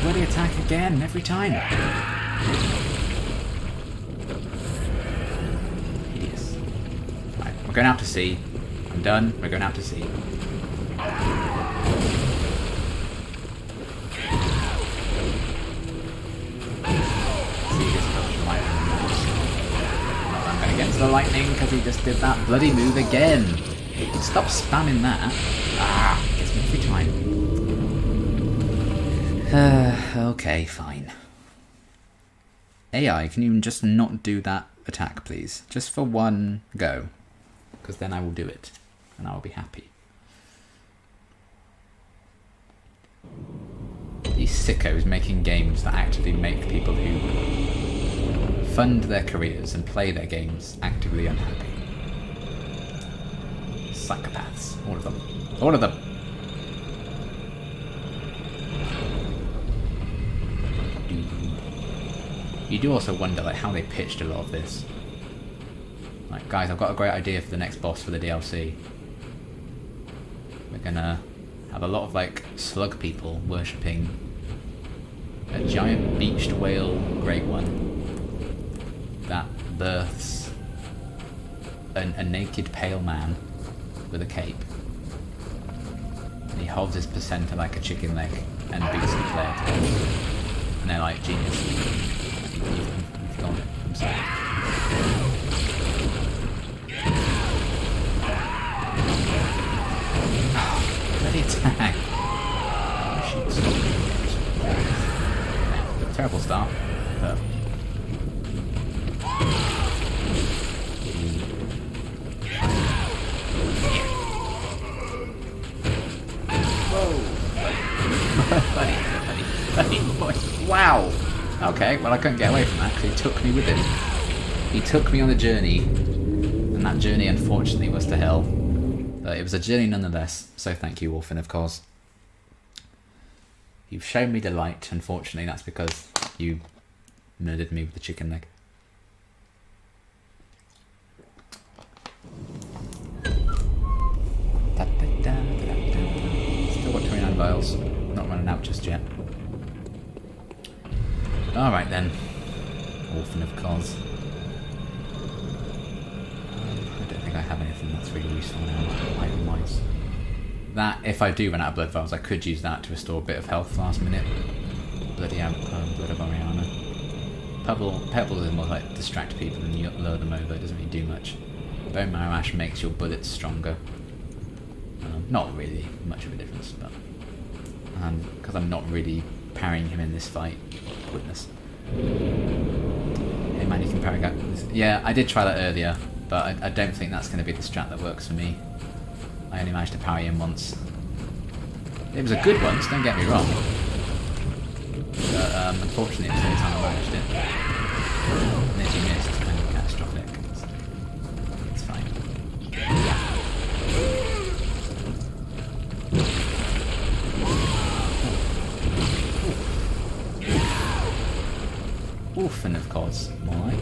Bloody attack again, every time. Hideous. Right, we're going out to sea. I'm done, we're going out to sea. See, this dodge lightning moves. I'm going to get to the lightning because he just did that bloody move again. Stop spamming that. Ah, gets me every time. Okay, fine. AI, can you just not do that attack, please? Just for one go. Because then I will do it. And I will be happy. These sickos making games that actually make people who fund their careers and play their games actively unhappy. Psychopaths. All of them. All of them. You do also wonder like how they pitched a lot of this. Like, guys, I've got a great idea for the next boss for the DLC. We're gonna have a lot of like slug people worshipping a giant beached whale great one that births a naked pale man with a cape. And he holds his placenta like a chicken leg and beats the player to death. And they're like, genius. You've got it. I'm sorry. Oh, bloody attack. Oh, shoot, stop. Terrible start, but... Wow! Okay, well I couldn't get away from that because he took me with him. He took me on a journey, and that journey unfortunately was to hell. But it was a journey nonetheless, so thank you, Orphan of Kos. You've shown me delight. Unfortunately, that's because you murdered me with the chicken leg. Still got 29 vials. Not running out just yet. Alright then. Orphan of Kos. I don't think I have anything that's really useful now, item-wise. That, if I do run out of blood vials, I could use that to restore a bit of health last minute. Blood of Oriana. Pebble is more like distract people and you lure them over, it doesn't really do much. Bone Marrow Ash makes your bullets stronger. Not really much of a difference, but because I'm not really parrying him in this fight. Goodness. Hey man, you can parry guys. Yeah, I did try that earlier, but I don't think that's going to be the strat that works for me. I only managed to parry him once. It was a good once, don't get me wrong. But unfortunately, it was the only time I managed it. And if you miss, it's kind of catastrophic. It's fine. Orphan of Kos, more like.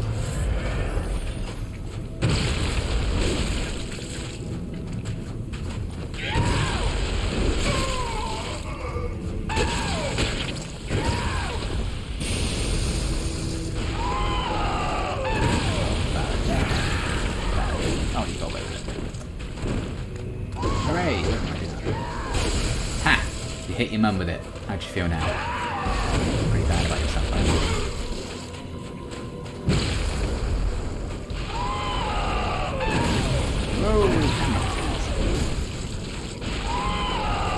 Oh, you got away with it. Hooray! Ha! You hit your mum with it. How do you feel now? Pretty bad about yourself, aren't you?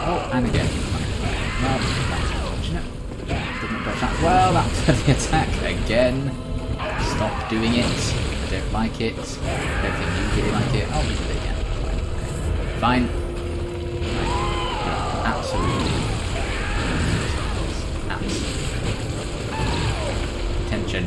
Oh, and again. Well, that's unfortunate. Didn't dodge that. Well, that's the attack again. Stop doing it. I don't like it. I don't think you really like it. Oh, we did it again. Fine. Absolutely. Absolutely. Attention.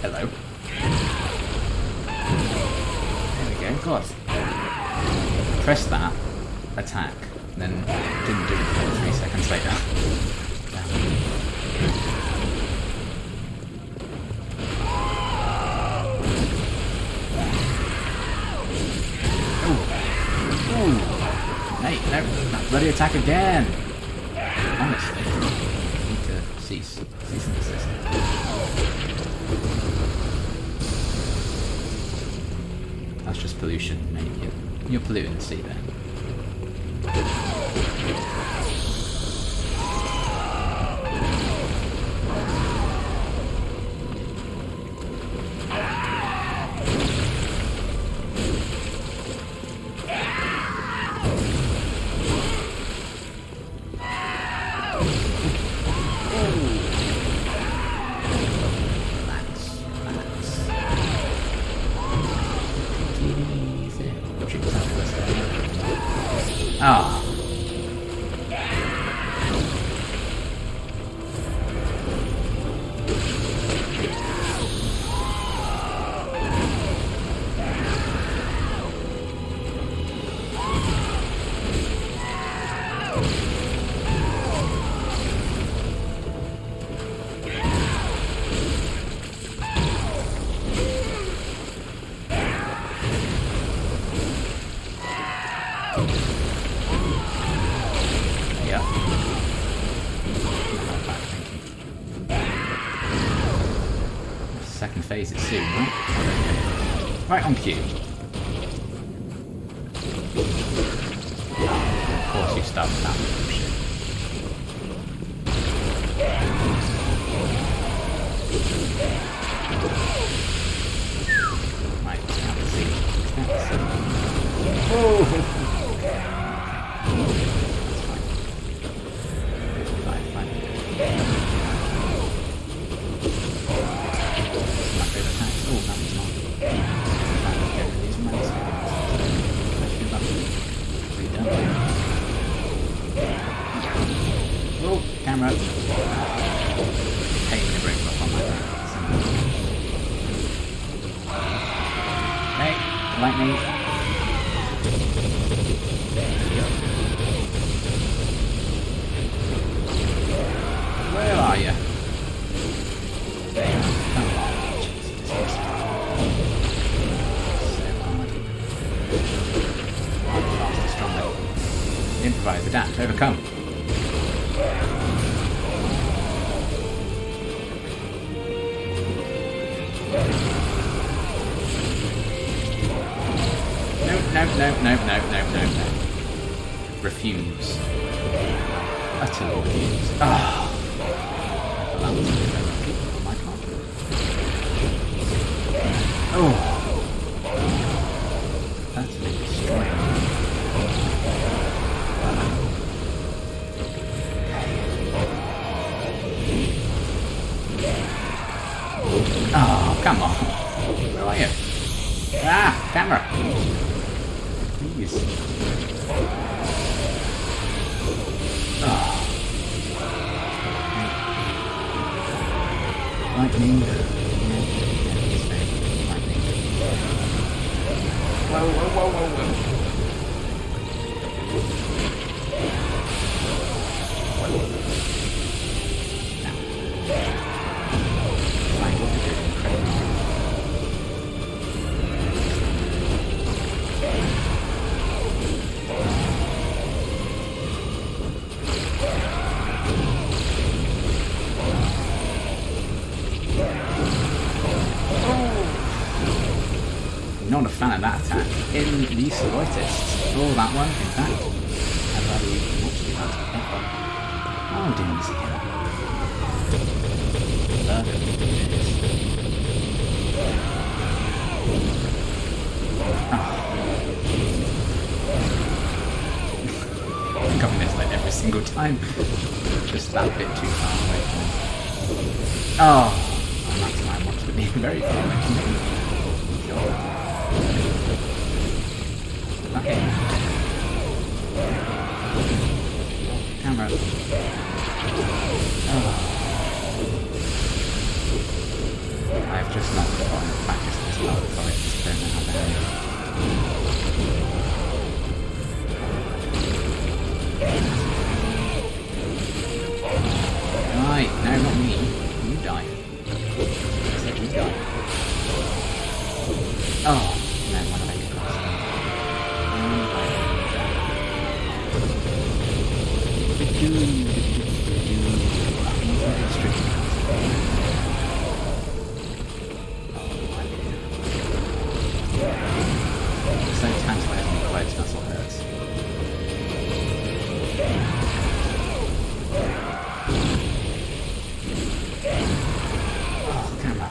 Hello. There we go, God. Press that, attack, and then it didn't do it for 3 seconds later. Ooh. Mate, no, that bloody attack again! Honestly, I need to cease and desist. That's just pollution, mate. You're polluting the sea there. Ah. Second phase is soon, right? Right on cue. Of course you start with that shit. Oh, camera. Pain to bring up on my back. Hey, lightning. Where are you? There you are. Come on. Jesus, this is so hard. Faster, stronger. Improvise, adapt, overcome. No. Refuse. Utterly refuse. Ah. That was on my card. Oh. That's been destroying. Oh, come on. Where are you? Ah, camera. Please. Oh. Lightning. Lightning. Whoa. Not a fan of that attack. In the slightest. Oh, that one, in fact. I'd rather you not do that ever. Oh, I'm doing this again. Love it. I think I've missed like every single time. Just that bit too far away from me. Oh, and that's why I wanted to be very far away from me. God. Okay. Camera. Oh. I've just not gotten practice this part of the fight, so I don't know how to handle it. Right, no, not me. You die. I said you die. Oh, no, one of eight cross. So tantalizing and close, that's what hurts. Oh, camera.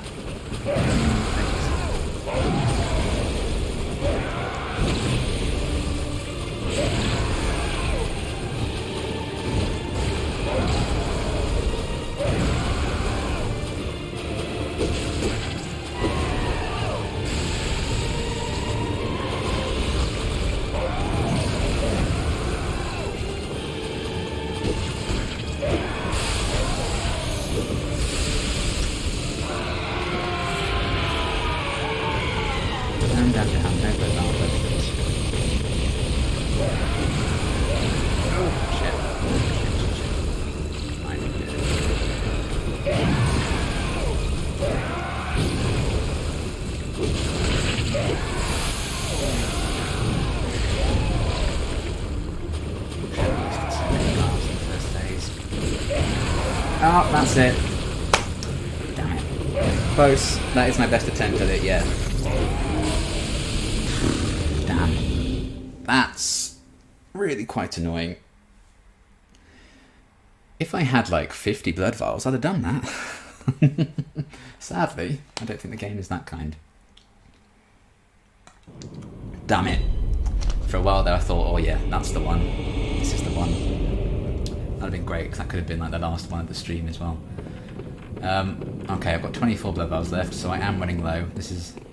Oh, that's it. Damn it. Close. That is my best attempt at it yet. Damn. That's really quite annoying. If I had like 50 blood vials, I'd have done that. Sadly, I don't think the game is that kind. Damn it. For a while there I thought, oh yeah, that's the one. This is the one. That'd have been great, because that could have been like the last one of the stream as well. Okay, I've got 24 blood vials left, so I am running low.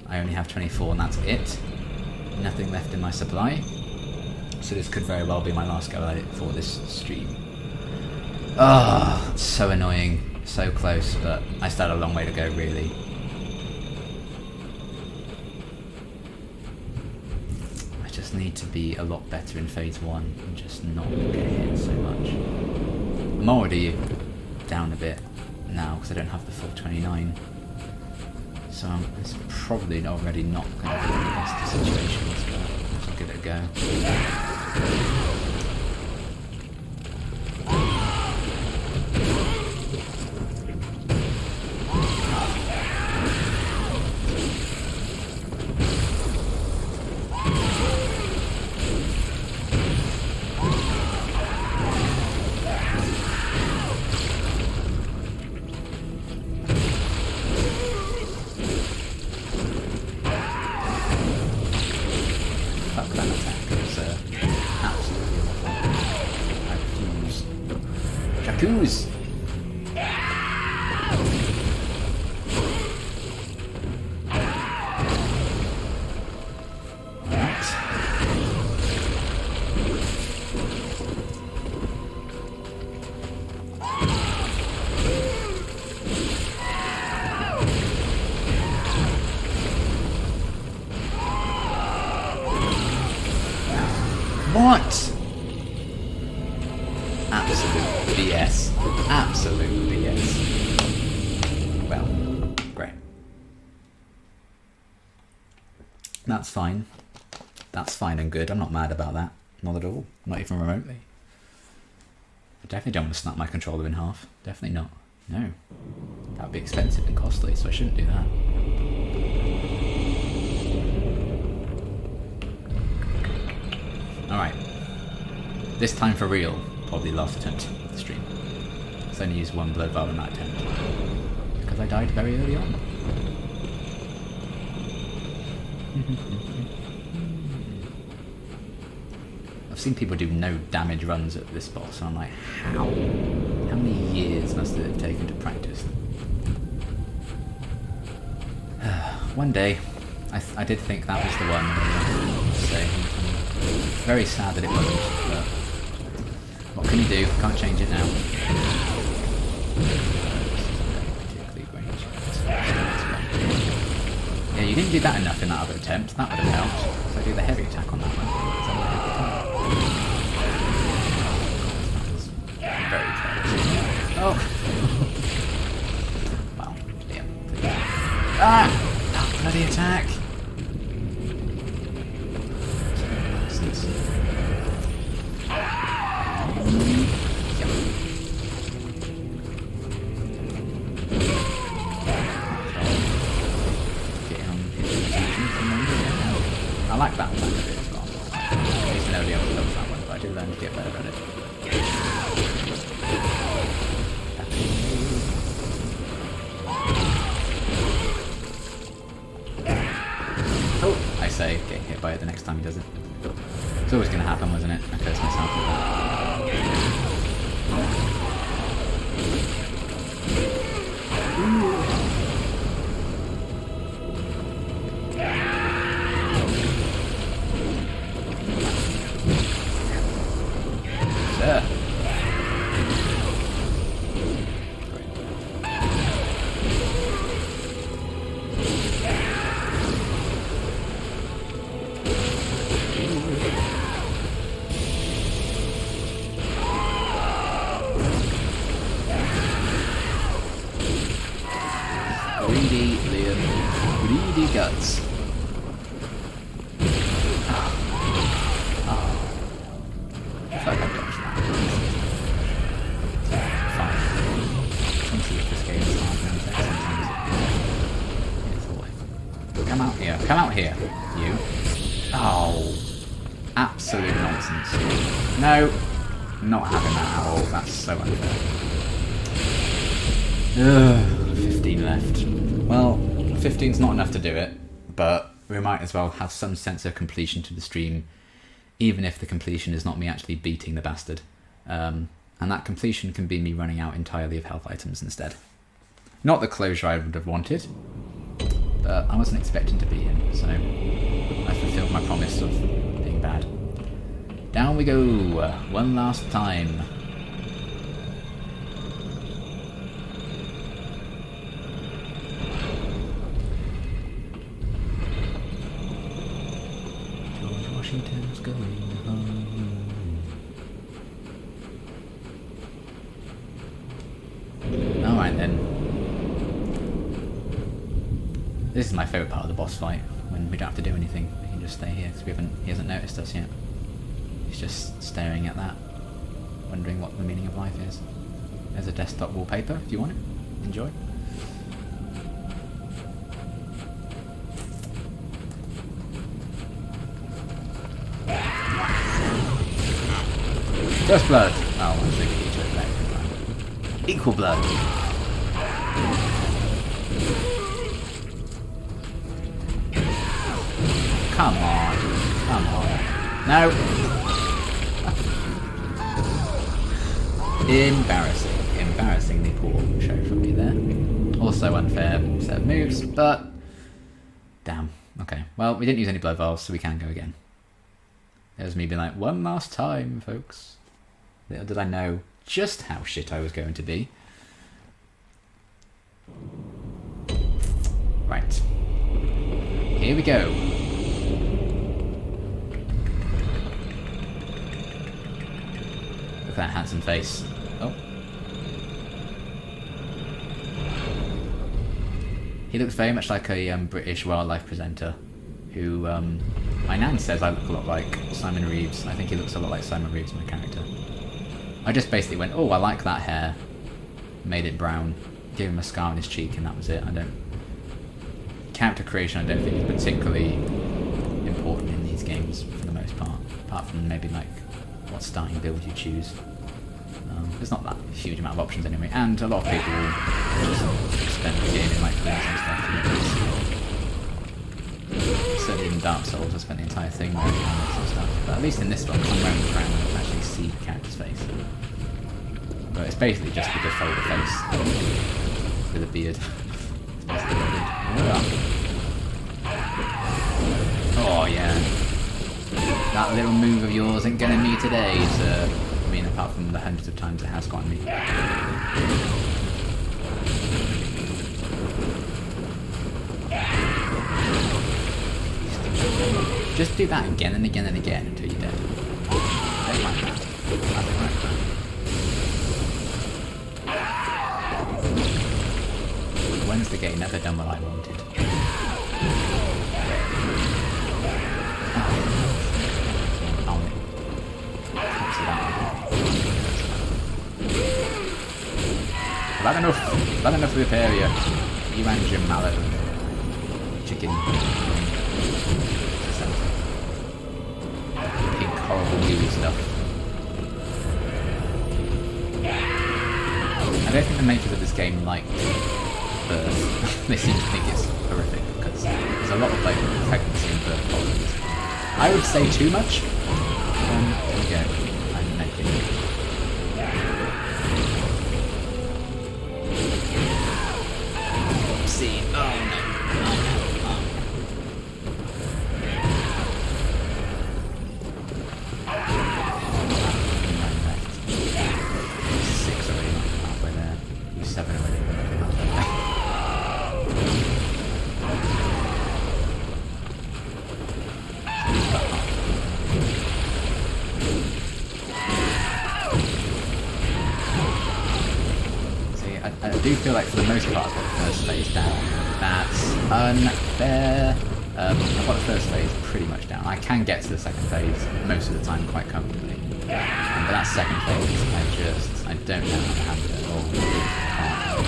I only have 24 and that's it. Nothing left in my supply. So this could very well be my last go at it for this stream. Oh, so annoying. So close, but I still had a long way to go, really. I just need to be a lot better in phase 1 and just not get hit so much. I'm already down a bit now because I don't have the full 29. So it's probably already not going to be the best of situations, but I'll give it a go. Goose. What? Absolute BS. Absolute BS. Well, great. That's fine. That's fine and good. I'm not mad about that. Not at all. Not even remotely. I definitely don't want to snap my controller in half. Definitely not. No. That would be expensive and costly, so I shouldn't do that. Alright. This time for real. Probably last attempt of the stream. I only used one blood vial in that attempt. Because I died very early on. I've seen people do no damage runs at this boss, and I'm like, how? How many years must it have taken to practice? One day, I did think that was the one. So I'm very sad that it wasn't, but what can you do? Can't change it now. Yeah, you didn't do that enough in that other attempt. That would have helped. So I do the heavy attack on that one. That was very close. Oh! Well, yeah. Ah! Bloody attack! I like that attack a bit as well. I used to know the other loves that one, but I do learn to get better at it. Oh, I say, getting hit by it the next time he does it. It's always going to happen, wasn't it? I curse myself with that. Greedy guts. I feel like I dodged that. Fine. Sometimes this game is hard. Come out here. Come out here, you. Oh. Absolute nonsense. No. Not having that at all. That's so unfair. Ugh, 15 left. Well, 15's not enough to do it, but we might as well have some sense of completion to the stream even if the completion is not me actually beating the bastard. And that completion can be me running out entirely of health items instead. Not the closure I would have wanted, but I wasn't expecting to beat him, so I fulfilled my promise of being bad. Down we go, one last time. George Washington's going home. Alright then. This is my favourite part of the boss fight, when we don't have to do anything. We can just stay here, because he hasn't noticed us yet. He's just staring at that, wondering what the meaning of life is. There's a desktop wallpaper, if you want it. Enjoy. Just blood! Oh, I think each other. Equal blood! Come on. Come on. No! Embarrassing. Embarrassingly poor show from me there. Also unfair set of moves, but... Damn. Okay. Well, we didn't use any blood vials, so we can go again. There's me being like, one last time, folks. Little did I know just how shit I was going to be. Right. Here we go. Look at that handsome face. Oh. He looks very much like a British wildlife presenter who, my nan says I look a lot like Simon Reeves. I think he looks a lot like Simon Reeves, my character. I just basically went, oh, I like that hair. Made it brown. Gave him a scar on his cheek and that was it. Character creation I don't think is particularly important in these games for the most part. Apart from maybe like what starting build you choose. There's not that huge amount of options anyway, and a lot of people just spend the game in like cleans and stuff. Certainly in Dark Souls I spent the entire thing wearing helmets and stuff, but at least in this one, because I'm wearing the crown, I can actually see the character's face. But it's basically just the default face with a beard. It's basically what it is. Oh yeah. That little move of yours ain't getting me today, sir. I mean, apart from the hundreds of times it has gotten me. Just do that again and again and again until you're dead. I don't like that. I don't like that. When's the game never done what I wanted? Bad enough of the area. You and your mallet. Chicken. Pink horrible gooey stuff. I don't think the makers of this game like birth. They seem to think it's horrific because there's a lot of like pregnancy and birth problems. I would say too much. There we go. I'm making it. See. Oh no. Six already, halfway there. You 7 already, halfway there. See, I do feel like for the most part I've got the first phase down. That's unfair. I've got the first phase pretty much down. I can get to the second phase most of the time quite comfortably. But that second phase, I don't know how to handle it at all. I can't.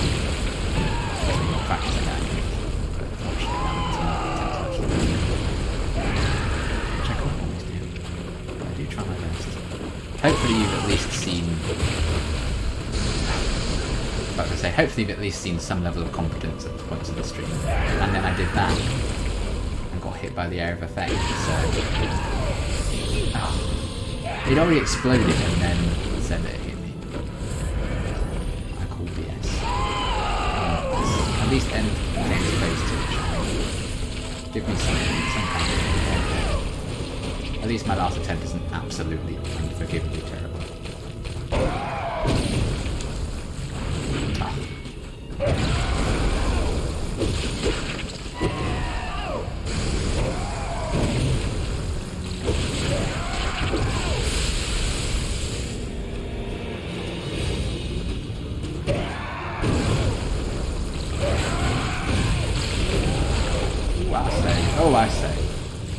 There's more practice I can. But unfortunately that is not which I could always do. But I do try my best. Hopefully you've at least seen... hopefully you've at least seen some level of competence at the points of the stream. And then I did that and got hit by the area of effect, so... Oh. It already exploded and then said that it hit me. I call BS. At least end game's phase 2, shall we? Give me some kind of... At least my last attempt isn't absolutely unforgivably terrible. Oh, I say.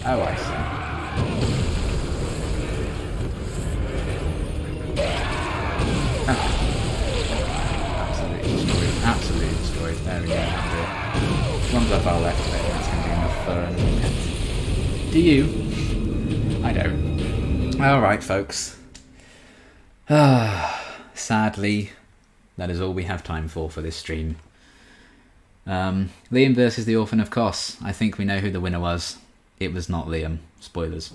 Oh, I say. Absolutely destroyed. Absolutely destroyed. There we go. As long as I've far left of it, that's going to be enough for another pet. Do you? I don't. Alright, folks. Sadly, that is all we have time for this stream. Liam versus the Orphan of Kos. I think we know who the winner was. It was not Liam. Spoilers.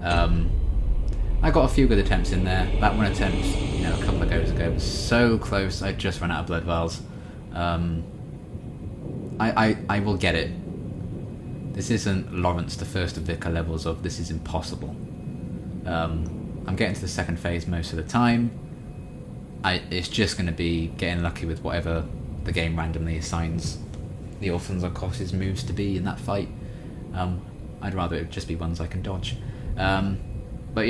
I got a few good attempts in there. That one attempt, a couple of goes ago was so close. I just ran out of blood vials. I will get it. This isn't Lawrence, the first of Vicar levels of this is impossible. I'm getting to the second phase most of the time. It's just going to be getting lucky with whatever the game randomly assigns the Orphans of Kos' moves to be in that fight. I'd rather it just be ones I can dodge. But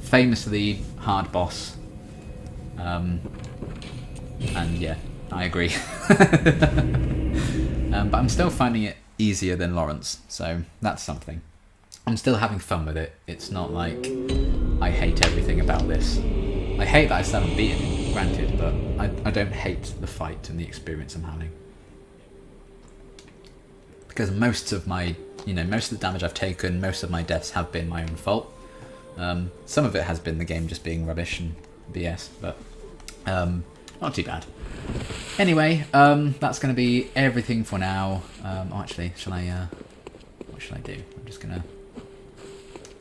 famously hard boss. And yeah, I agree. But I'm still finding it easier than Lawrence, so that's something. I'm still having fun with it. It's not like I hate everything about this. I hate that I still haven't beaten him, granted, but I don't hate the fight and the experience I'm having. Because most of my, most of the damage I've taken, most of my deaths have been my own fault. Some of it has been the game just being rubbish and BS, but not too bad. Anyway, that's going to be everything for now. Actually, what shall I do? I'm just going to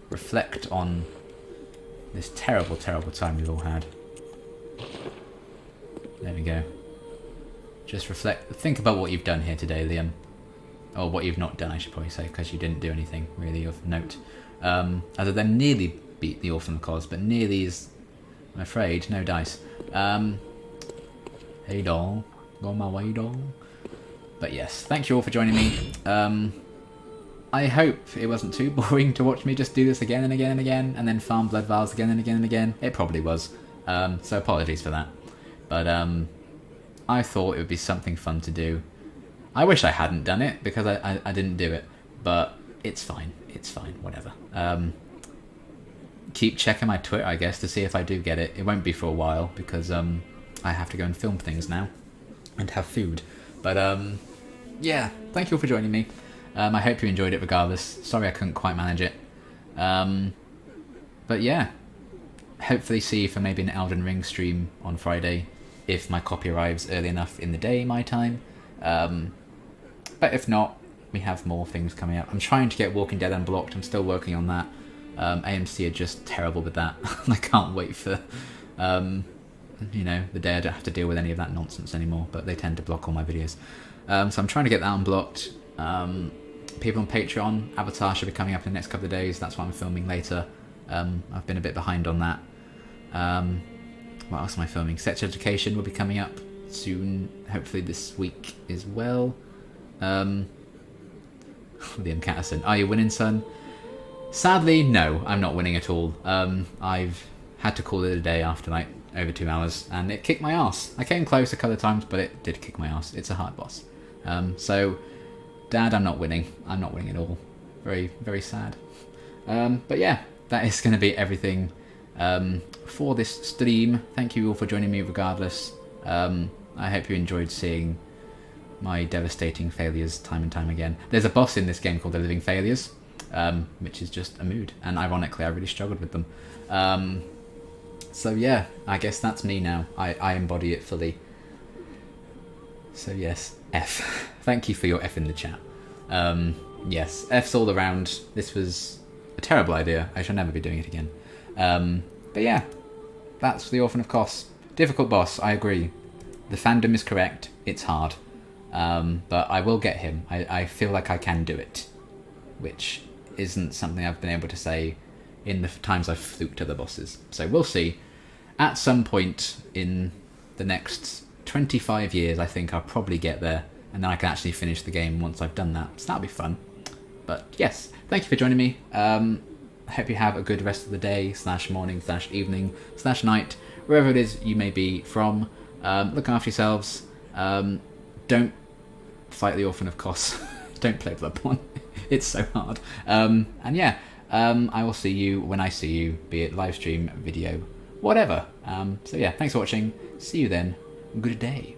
reflect on this terrible, terrible time we've all had. There we go. Just reflect, think about what you've done here today, Liam. Or what you've not done, I should probably say, because you didn't do anything really of note. Other than nearly beat the Orphan of Kos, but nearly is, I'm afraid, no dice. Hey doll, go my way doll. But yes, thank you all for joining me. I hope it wasn't too boring to watch me just do this again and again and again, and then farm blood vials again and again and again. It probably was, so apologies for that. But I thought it would be something fun to do. I wish I hadn't done it, because I didn't do it, but it's fine, whatever. Keep checking my Twitter, I guess, to see if I do get it. It won't be for a while, because I have to go and film things now, and have food. But yeah, thank you all for joining me. I hope you enjoyed it regardless. Sorry I couldn't quite manage it. But yeah, hopefully see you for maybe an Elden Ring stream on Friday, if my copy arrives early enough in the day, my time. But if not, we have more things coming up. I'm trying to get Walking Dead unblocked. I'm still working on that. AMC are just terrible with that. I can't wait for, the day I don't have to deal with any of that nonsense anymore, but they tend to block all my videos. So I'm trying to get that unblocked. People on Patreon, Avatar should be coming up in the next couple of days. That's what I'm filming later. I've been a bit behind on that. What else am I filming? Sex Education will be coming up soon, hopefully this week as well. Liam Catterson, are you winning, son? Sadly, no, I'm not winning at all. I've had to call it a day after like over 2 hours, and it kicked my ass. I came close a couple of times, but it did kick my ass. It's a hard boss. So, Dad, I'm not winning. I'm not winning at all. Very, very sad. But yeah, that is going to be everything for this stream. Thank you all for joining me regardless. I hope you enjoyed seeing my devastating failures time and time again. There's a boss in this game called the Living Failures, which is just a mood, and ironically I really struggled with them. So yeah, I guess that's me now. I embody it fully. So yes, F. Thank you for your F in the chat. Yes, F's all around. This was a terrible idea. I shall never be doing it again. But yeah, that's the Orphan of Kos. Difficult boss, I agree. The fandom is correct, it's hard. But I will get him. I feel like I can do it. Which isn't something I've been able to say in the times I've fluked other bosses. So we'll see. At some point in the next 25 years, I think I'll probably get there. And then I can actually finish the game once I've done that. So that'll be fun. But yes, thank you for joining me. I hope you have a good rest of the day, /morning, /evening, /night, wherever it is you may be from. Look after yourselves. Don't fight the Orphan of Kos. Don't play Bloodborne. It's so hard. And yeah, I will see you when I see you, be it live stream, video, whatever. So yeah, thanks for watching. See you then. Good day.